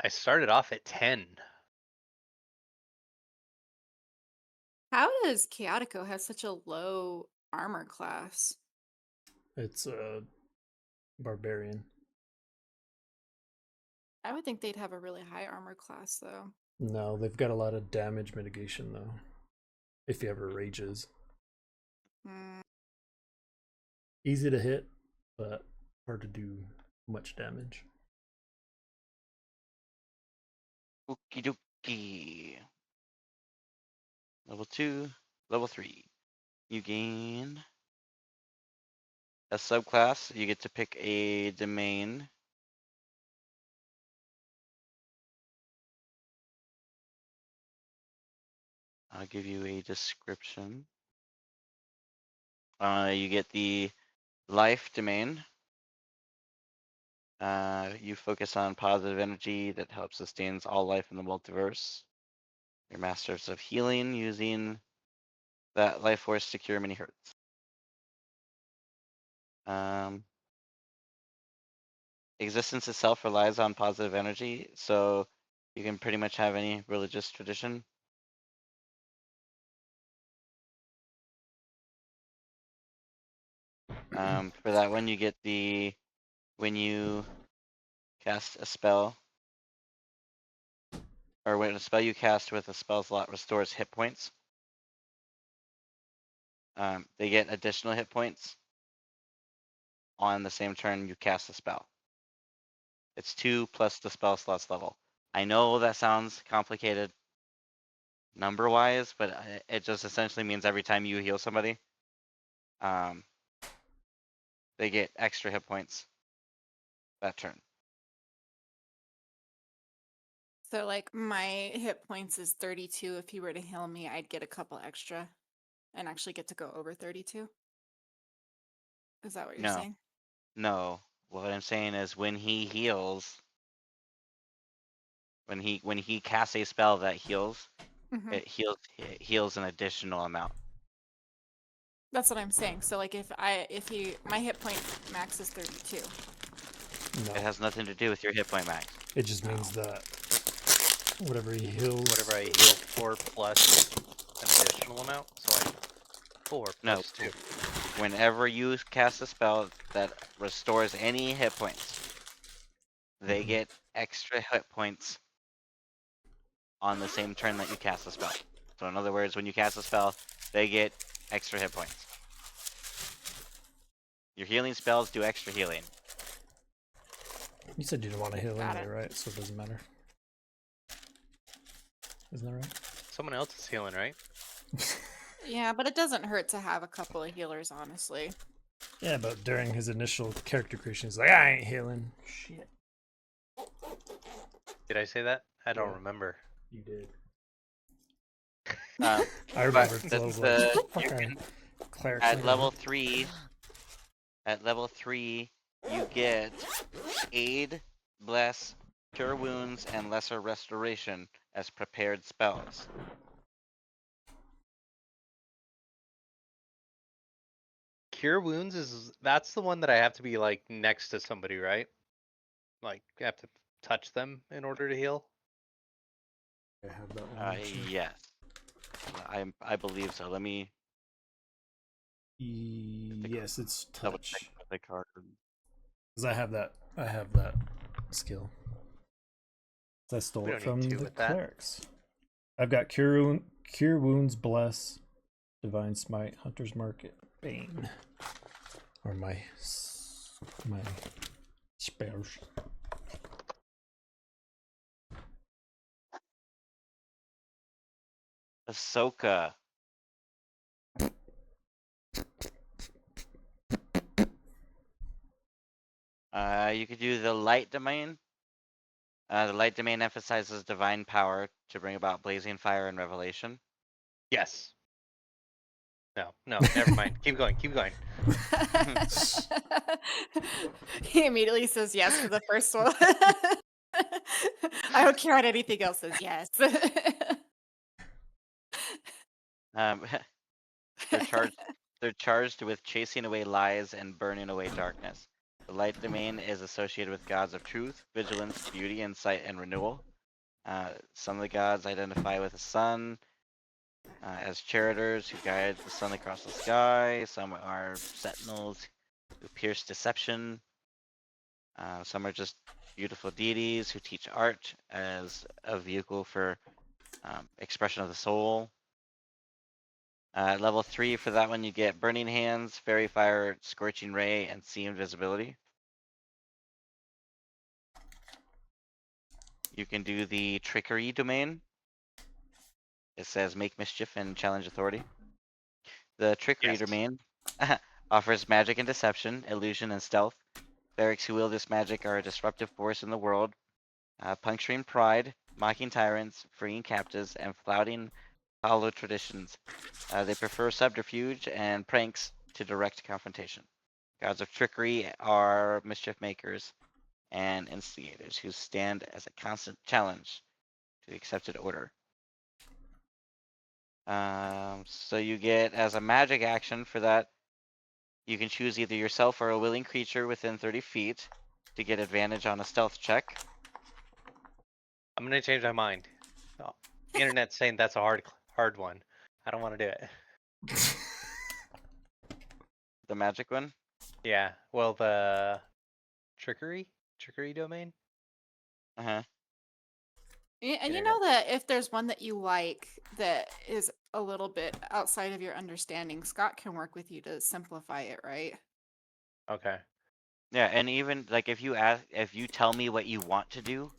I started off at 10. How does Chaotico have such a low armor class? It's a barbarian. I would think they'd have a really high armor class, though. No, they've got a lot of damage mitigation though. If he ever rages. Hmm. Easy to hit, but hard to do much damage. Okie dokie. Level 2, level 3. You gain a subclass. You get to pick a domain. I'll give you a description. You get the life domain. You focus on positive energy that helps sustains all life in the multiverse. You're masters of healing using that life force to cure many hurts. Existence itself relies on positive energy, so you can pretty much have any religious tradition. For that one, you get when you cast a spell, or when a spell you cast with a spell slot restores hit points. They get additional hit points on the same turn you cast the spell. It's 2 plus the spell slot's level. I know that sounds complicated number-wise, but it just essentially means every time you heal somebody, they get extra hit points that turn. So, like, my hit points is 32. If he were to heal me, I'd get a couple extra and actually get to go over 32. Is that what you're No, saying? no. What I'm saying is when he heals, when he casts a spell that heals, Hmm. it heals an additional amount. That's what I'm saying. So, like, my hit point max is 32. No, It has nothing to do with your hit point max. it just means that whatever he heals. Whatever I heal 4 plus an additional amount. So like 4 No. plus 2. Whenever you cast a spell that restores any hit points, they Mhm. get extra hit points on the same turn that you cast the spell. So in other words, when you cast a spell, they get extra hit points. Your healing spells do extra healing. You said you didn't want to heal Got anyway, it. right? So it doesn't matter. Isn't that right? Someone else is healing, right? Yeah, but it doesn't hurt to have a couple of healers, honestly. Yeah, but during his initial character creation, he's like, I ain't healing. Shit. Did I say that? I don't Yeah. remember. You did. Um, I remember. but So I was the like, you can, clerics at ain't level healing. 3, you get aid, bless, cure wounds, and lesser restoration as prepared spells. Cure wounds that's the one that I have to be like next to somebody, right? Like I have to touch them in order to heal. I have that one. Actually. Yes, I believe so. Let me Yes, it's double check touch. with the card. Because I have that. I have that skill. I stole We it don't need from 2 the with that. clerics. I've got cure wounds, bless, divine smite, hunter's mark, bane, or my spells. Ahsoka. You could do the light domain. The light domain emphasizes divine power to bring about blazing fire and revelation. Yes. No, never mind. Keep going. He immediately says yes to the first one. I don't care what anything else says yes. Um, they're charged. They're charged with chasing away lies and burning away darkness. The light domain is associated with gods of truth, vigilance, beauty, insight, and renewal. Some of the gods identify with the sun as charitors who guide the sun across the sky. Some are sentinels who pierce deception. Some are just beautiful deities who teach art as a vehicle for expression of the soul. Level 3 for that one, you get Burning Hands, Fairy Fire, Scorching Ray, and See Invisibility. You can do the Trickery domain. It says Make Mischief and Challenge Authority. The Trickery Yes. domain offers magic and deception, illusion, and stealth. Clerics who wield this magic are a disruptive force in the world, puncturing pride, mocking tyrants, freeing captives, and flouting hollow traditions. They prefer subterfuge and pranks to direct confrontation. Gods of trickery are mischief makers and instigators who stand as a constant challenge to the accepted order. So you get, as a magic action for that, you can choose either yourself or a willing creature within 30 feet to get advantage on a stealth check. I'm gonna change my mind. Oh, the internet's saying that's a hard one. I don't want to do it. The magic one. Yeah. Well, the trickery domain. Uh-huh. And you know that if there's one that you like that is a little bit outside of your understanding, Scott can work with you to simplify it, right? Okay. Yeah, and even like if you tell me what you want to do,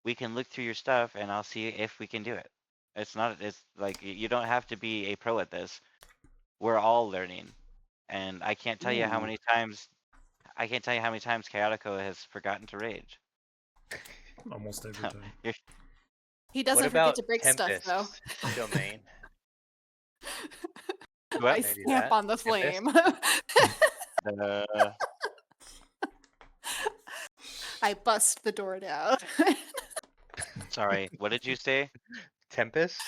we can look through your stuff and I'll see if we can do it. It's like you don't have to be a pro at this. We're all learning. And I can't tell you how many times Chaotico has forgotten to rage. Almost every time. He What doesn't forget about to break stuff though. Tempest domain? What? I Can I do stamp that? on the Tempest? flame. I bust the door down. Sorry, what did you say? Tempest?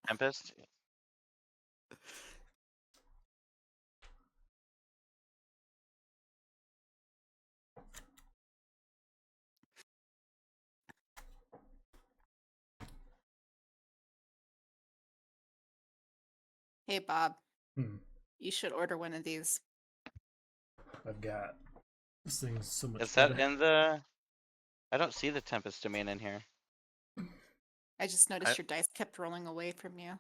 Tempest? Hey Bob, Hmm. you should order one of these. I've got this thing's so much Is that better. in the... I don't see the Tempest domain in here. I just noticed your dice kept rolling away from you.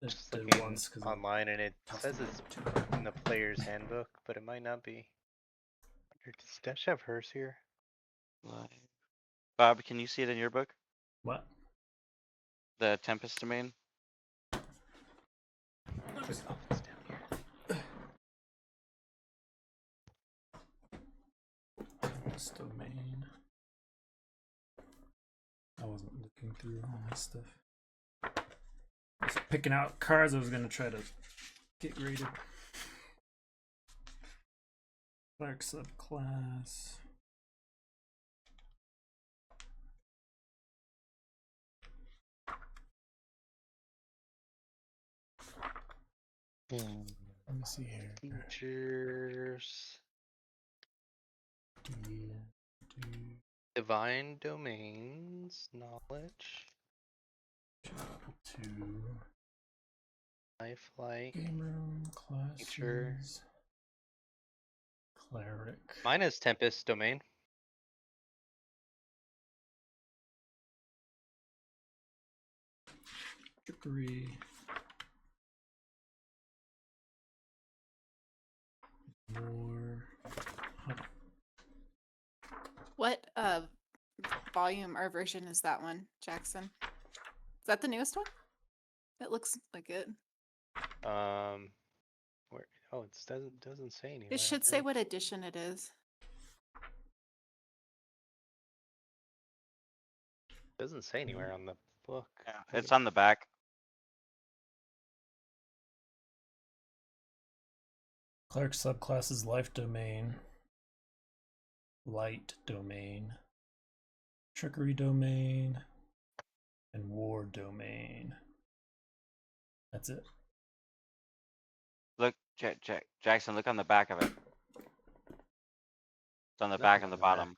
It Just did looking once because online and it tossed says it it's too hard. in the player's handbook, but it might not be. Does Dash have hers here? Bob, can you see it in your book? What? The Tempest domain? Oh, it's down here. This domain. I wasn't looking through all my stuff. I was picking out cards I was gonna try to get rated. Dark subclass. Let me see here. Features. Yeah. Divine domains, knowledge, Two. lifelike. Game room Feature. classes. Cleric. Mine is Tempest domain. Trickery. More. What volume or version is that one, Jackson? Is that the newest one? It looks like it. Where? Oh, it doesn't say anywhere. It should say what edition it is. Doesn't say anywhere on the book. Yeah, I it's can- on the back. Cleric subclasses life domain, light domain, trickery domain, and war domain. That's it. Look, Jackson, look on the back of it. It's on the back Nothing and the on the back. bottom.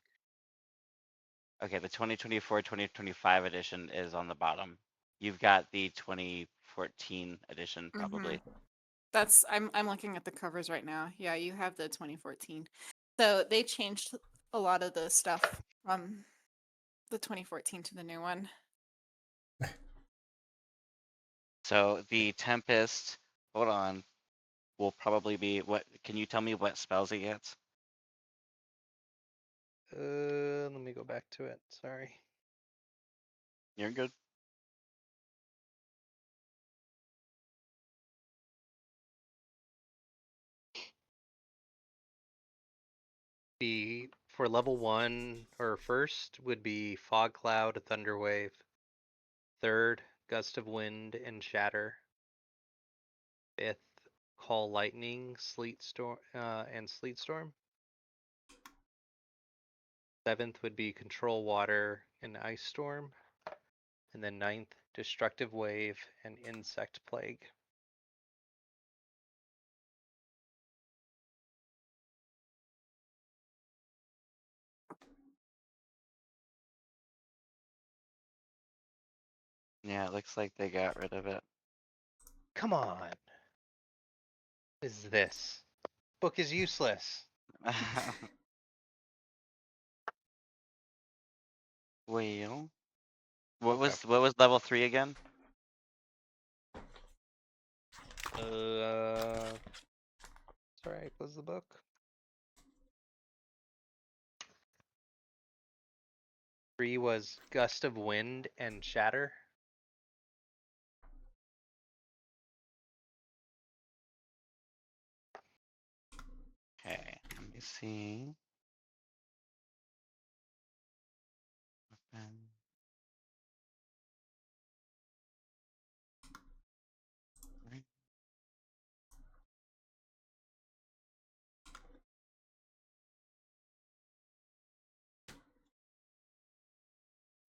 Okay, the 2024-2025 edition is on the bottom. You've got the 2014 edition, probably. That's I'm looking at the covers right now. Yeah, you have the 2014. So they changed a lot of the stuff from the 2014 to the new one. So the Tempest, hold on, will probably be what? Can you tell me what spells it gets? Let me go back to it. Sorry. You're good. The for level 1 or first would be Fog Cloud, Thunder Wave. Third, Gust of Wind and Shatter. Fifth, Call Lightning, Sleet Storm, and Sleet Storm. Seventh would be Control Water and Ice Storm. And then ninth, Destructive Wave and Insect Plague. Yeah, it looks like they got rid of it. Come on. What is this? Book is useless. Well, what Okay. was level 3 again? Sorry, I closed the book. Three was Gust of Wind and Shatter. Okay, let me see. Um, right.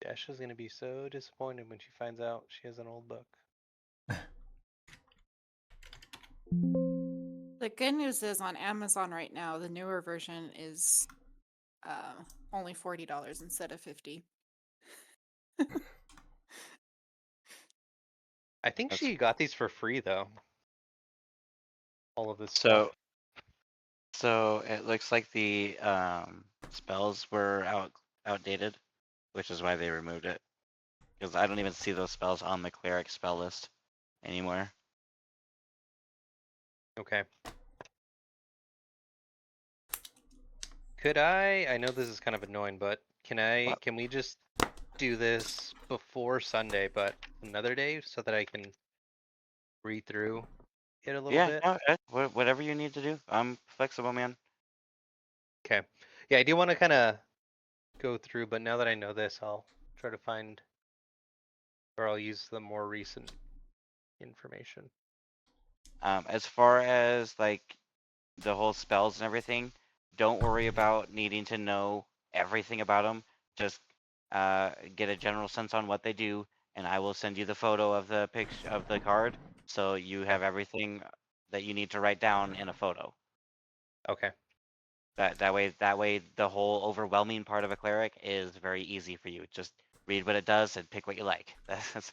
Dash is gonna be so disappointed when she finds out she has an old book. The good news is on Amazon right now, the newer version is only $40 instead of 50. I think That's- she got these for free though. All of this So, stuff. so it looks like the spells were outdated, which is why they removed it. Because I don't even see those spells on the cleric spell list anymore. Okay. Could I know this is kind of annoying, but can we just do this before Sunday, but another day so that I can read through it a little bit? Yeah, whatever you need to do. I'm flexible, man. Okay. Yeah, I do want to kind of go through, but now that I know this, I'll try to find, or I'll use the more recent information. As far as like the whole spells and everything, don't worry about needing to know everything about them. Just get a general sense on what they do, and I will send you the photo of the picture of the card, so you have everything that you need to write down in a photo. Okay. That way the whole overwhelming part of a cleric is very easy for you. Just read what it does and pick what you like. That's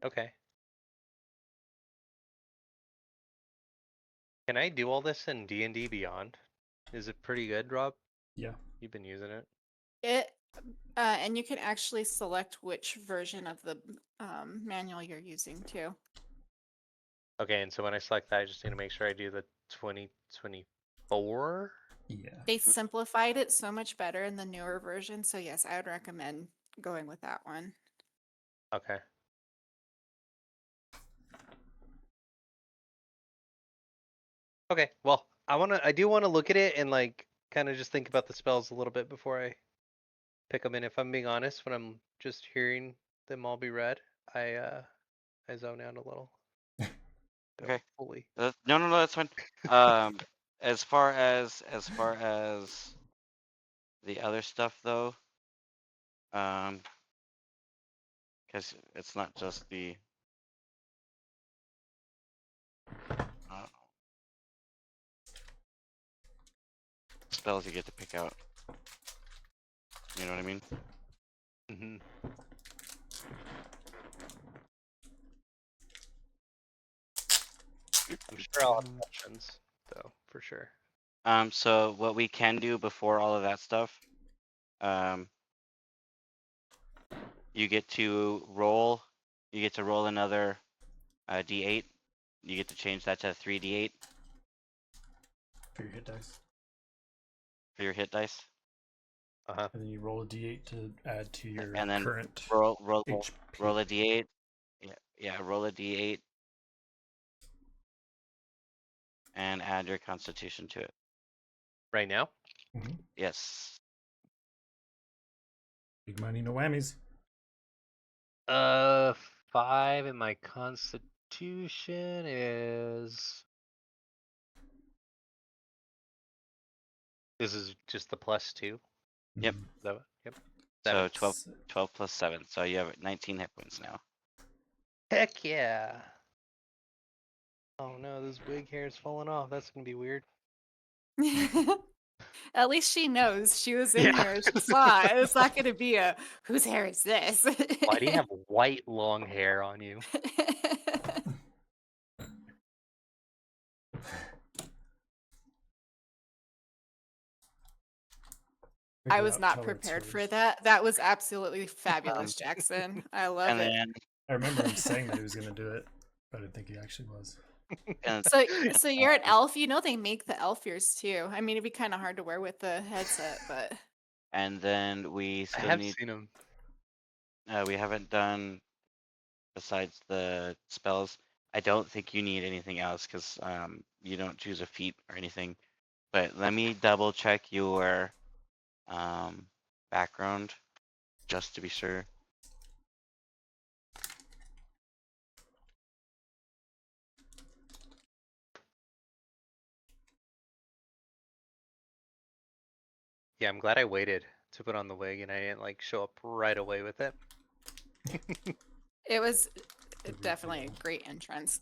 Okay. Can I do all this in D&D Beyond? Is it pretty good, Rob? Yeah. You've been using it. And you can actually select which version of the manual you're using too. Okay, and so when I select that, I just need to make sure I do the 2024. Yeah. They simplified it so much better in the newer version, so yes, I would recommend going with that one. Okay. Okay, well, I do want to look at it and like kind of just think about the spells a little bit before I pick them. And if I'm being honest, when I'm just hearing them all be read, I zone out a little. Don't Okay. fully. No, that's fine. As far as the other stuff though, because it's not just the spells you get to pick out. You know what I mean? Mm-hmm. I'm sure I'll have questions, though, for sure. So what we can do before all of that stuff, you get to roll. You get to roll another d8. You get to change that to 3d8 For your hit dice. for your hit dice, Uh-huh. And then you roll a d8 to add to your and then current roll HP. roll a d8. Yeah, roll a d8 and add your Constitution to it. Right now? Yes. Big money, no whammies. 5 and my Constitution is. This is just the +2. Yep. Mhm. Is that what? Yep. So 7. 12 plus 7. So you have 19 hit points now. Heck yeah. Oh no, this wig hair is falling off. That's gonna be weird. At least she knows. She was in Yeah. here. She saw it. It's not going to be a whose hair is this? Why do you have white long hair on you? I Figure was out not color prepared for tours. that. That was absolutely fabulous, Jackson. I love And it. then I remember him saying that he was going to do it, but I didn't think he actually was. and So you're an elf. You know they make the elf ears too. I mean, it'd be kind of hard to wear with the headset, but we I still have need. seen him. We haven't done besides the spells. I don't think you need anything else because you don't choose a feat or anything. But let me double check your background just to be sure. Yeah, I'm glad I waited to put on the wig and I didn't like show up right away with it. it was The definitely a reveal. great entrance.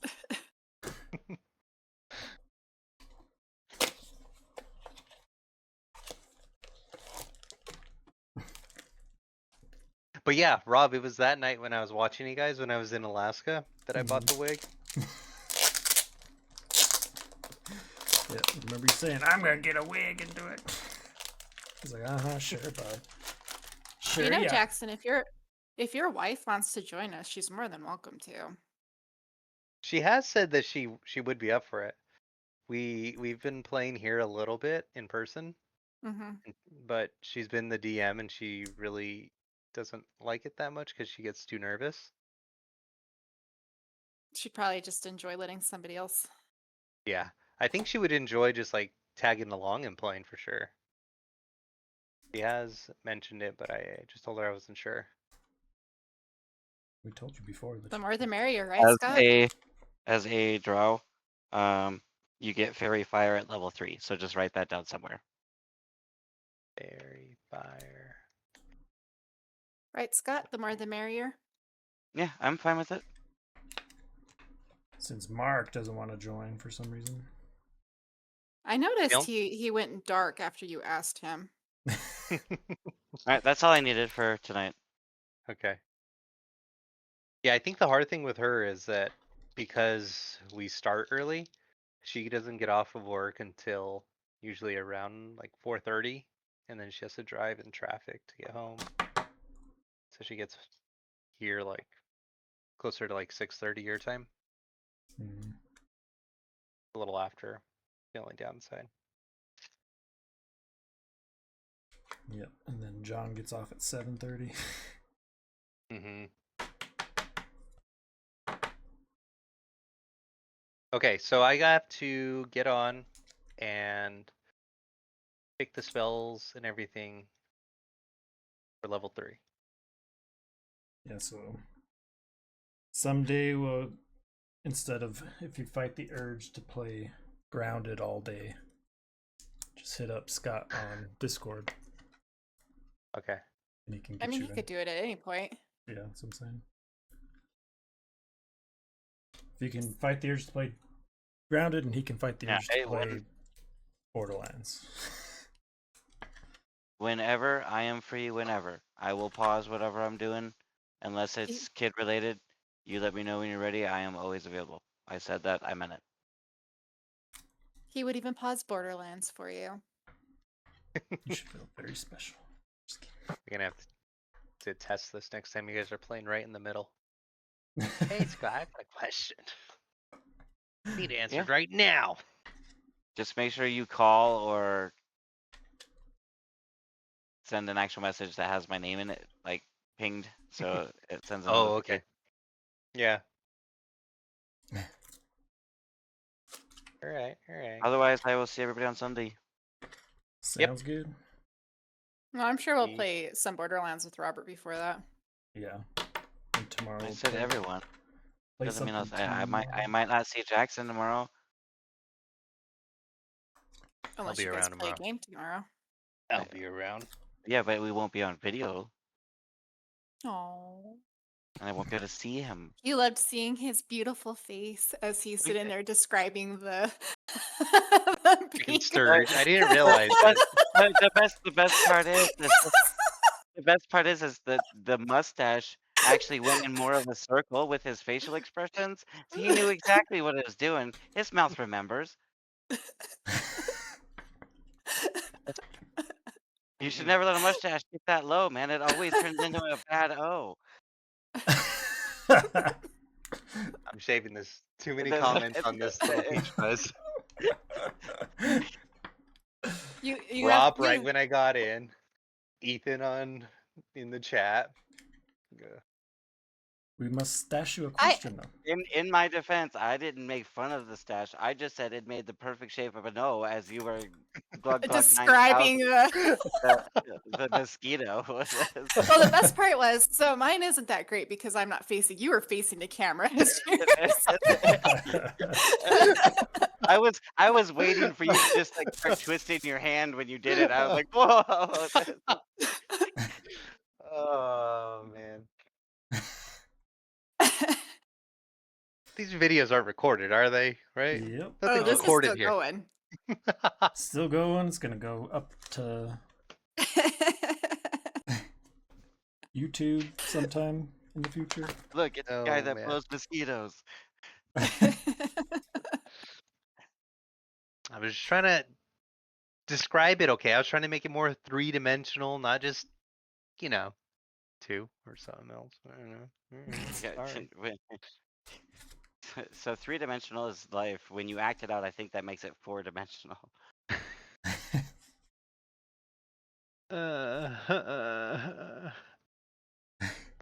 But yeah, Rob, it was that night when I was watching you guys when I was in Alaska that I bought the wig. Yeah, remember you saying, I'm going to get a wig and do it. He's like, sure, bud. Sure, You know, yeah. Jackson, if your wife wants to join us, she's more than welcome to. She has said that she would be up for it. We've been playing here a little bit in person, Hmm. but she's been the DM and she really doesn't like it that much because she gets too nervous. She'd probably just enjoy letting somebody else. Yeah, I think she would enjoy just like tagging along and playing for sure. She has mentioned it, but I just told her I wasn't sure. We told you before. That The you more the could. merrier, right, Scott? As a drow, you get fairy fire at level 3. So just write that down somewhere. Fairy fire. Right, Scott? The more the merrier. Yeah, I'm fine with it. Since Mark doesn't want to join for some reason. I noticed Yep. he went dark after you asked him. All right, that's all I needed for tonight. Okay. Yeah, I think the hard thing with her is that because we start early, she doesn't get off of work until usually around like 4:30, and then she has to drive in traffic to get home. So she gets here like closer to like 6:30 your time, Mm, a little after. The only downside. yep. And then John gets off at 7:30. Mm-hmm. Okay, so I have to get on and pick the spells and everything. for level 3. Yeah, so someday we'll, instead of if you fight the urge to play grounded all day, just hit up Scott on Discord Okay. and he can I get mean, you he in. could do it at any point. Yeah, that's what I'm saying. If you can fight the urge to play grounded, and he can fight the Yeah, urge to hey, play Borderlands. Whenever I am free, whenever I will pause whatever I'm doing, unless it's kid related. You let me know when you're ready. I am always available. I said that. I meant it. He would even pause Borderlands for you. You should feel very special. Just We're gonna have to test this next time you guys are playing right in the middle. kidding. Hey Scott, I got a question. Need answered Yeah. right now. Just make sure you call or send an actual message that has my name in it, like pinged, so it sends a Oh, notification. okay. Yeah. Alright, alright. Otherwise, I will see everybody on Sunday. Sounds good. Well, I'm sure we'll Ye- play some Borderlands with Robert before that. Yeah. And tomorrow I we'll said play, everyone. play Doesn't mean something I might tomorrow. not see Jackson tomorrow. Unless be you guys around play a tomorrow. game tomorrow. I'll be around. Yeah, but we won't be on video, Oh. and I won't be able to see him. You loved seeing his beautiful face as he's sitting there describing the Freaking beagle. sturge. I didn't realize that. The best part is the best part is that the mustache actually went in more of a circle with his facial expressions. So he knew exactly what it was doing. His mouth remembers. You should never let a mustache get that low, man. It always turns into a bad O. I'm shaving this. Too many The- comments on this little peach fuzz. You Rob, have, right when I got in. Ethan in the chat. We must stash you a question though. In my defense, I didn't make fun of the stash. I just said it made the perfect shape of an O as you were glug glug describing 9000, the. the mosquito. Well, the best part was, so mine isn't that great because I'm not facing. You were facing the camera. I was waiting for you to just like start twisting your hand when you did it. I was like, whoa. Oh man. These videos aren't recorded, are they? Right? Yep. Nothing's this is recorded still here. going. Still going. It's gonna go up to YouTube sometime in the future. Look, it's the guy Oh, that man. blows mosquitoes. I was just trying to describe it okay. I was trying to make it more 3-dimensional, not just, 2 or something else. I don't know. Yeah, Sorry. so 3-dimensional is life. When you act it out, I think that makes it 4-dimensional.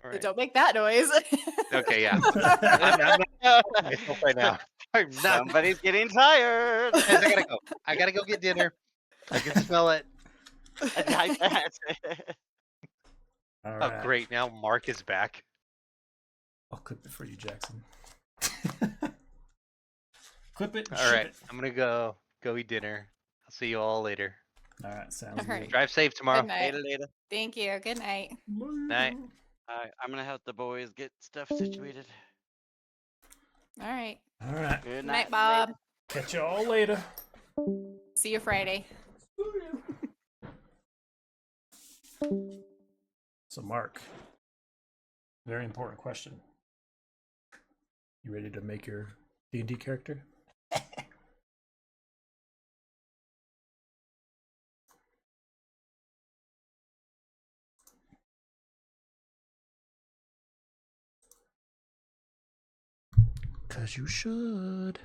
All right. Don't make that noise. Okay, yeah. I'm not myself right now. I'm not. Somebody's getting tired. Guys, I gotta go get dinner. I can smell it. I bet. All Oh, right. great. Now Mark is back. I'll clip it for you, Jackson. Clip it. All ship right. it. I'm gonna go eat dinner. I'll see you all later. All right. Sounds All good. right. Drive safe tomorrow. Good night. Later. Thank you. Good night. Night. Alright, I'm gonna help the boys get stuff situated. All right. All right. Good Good night, night, Bob. Catch you all later. See you Friday. So, Mark, very important question. You ready to make your D&D character? Because you should.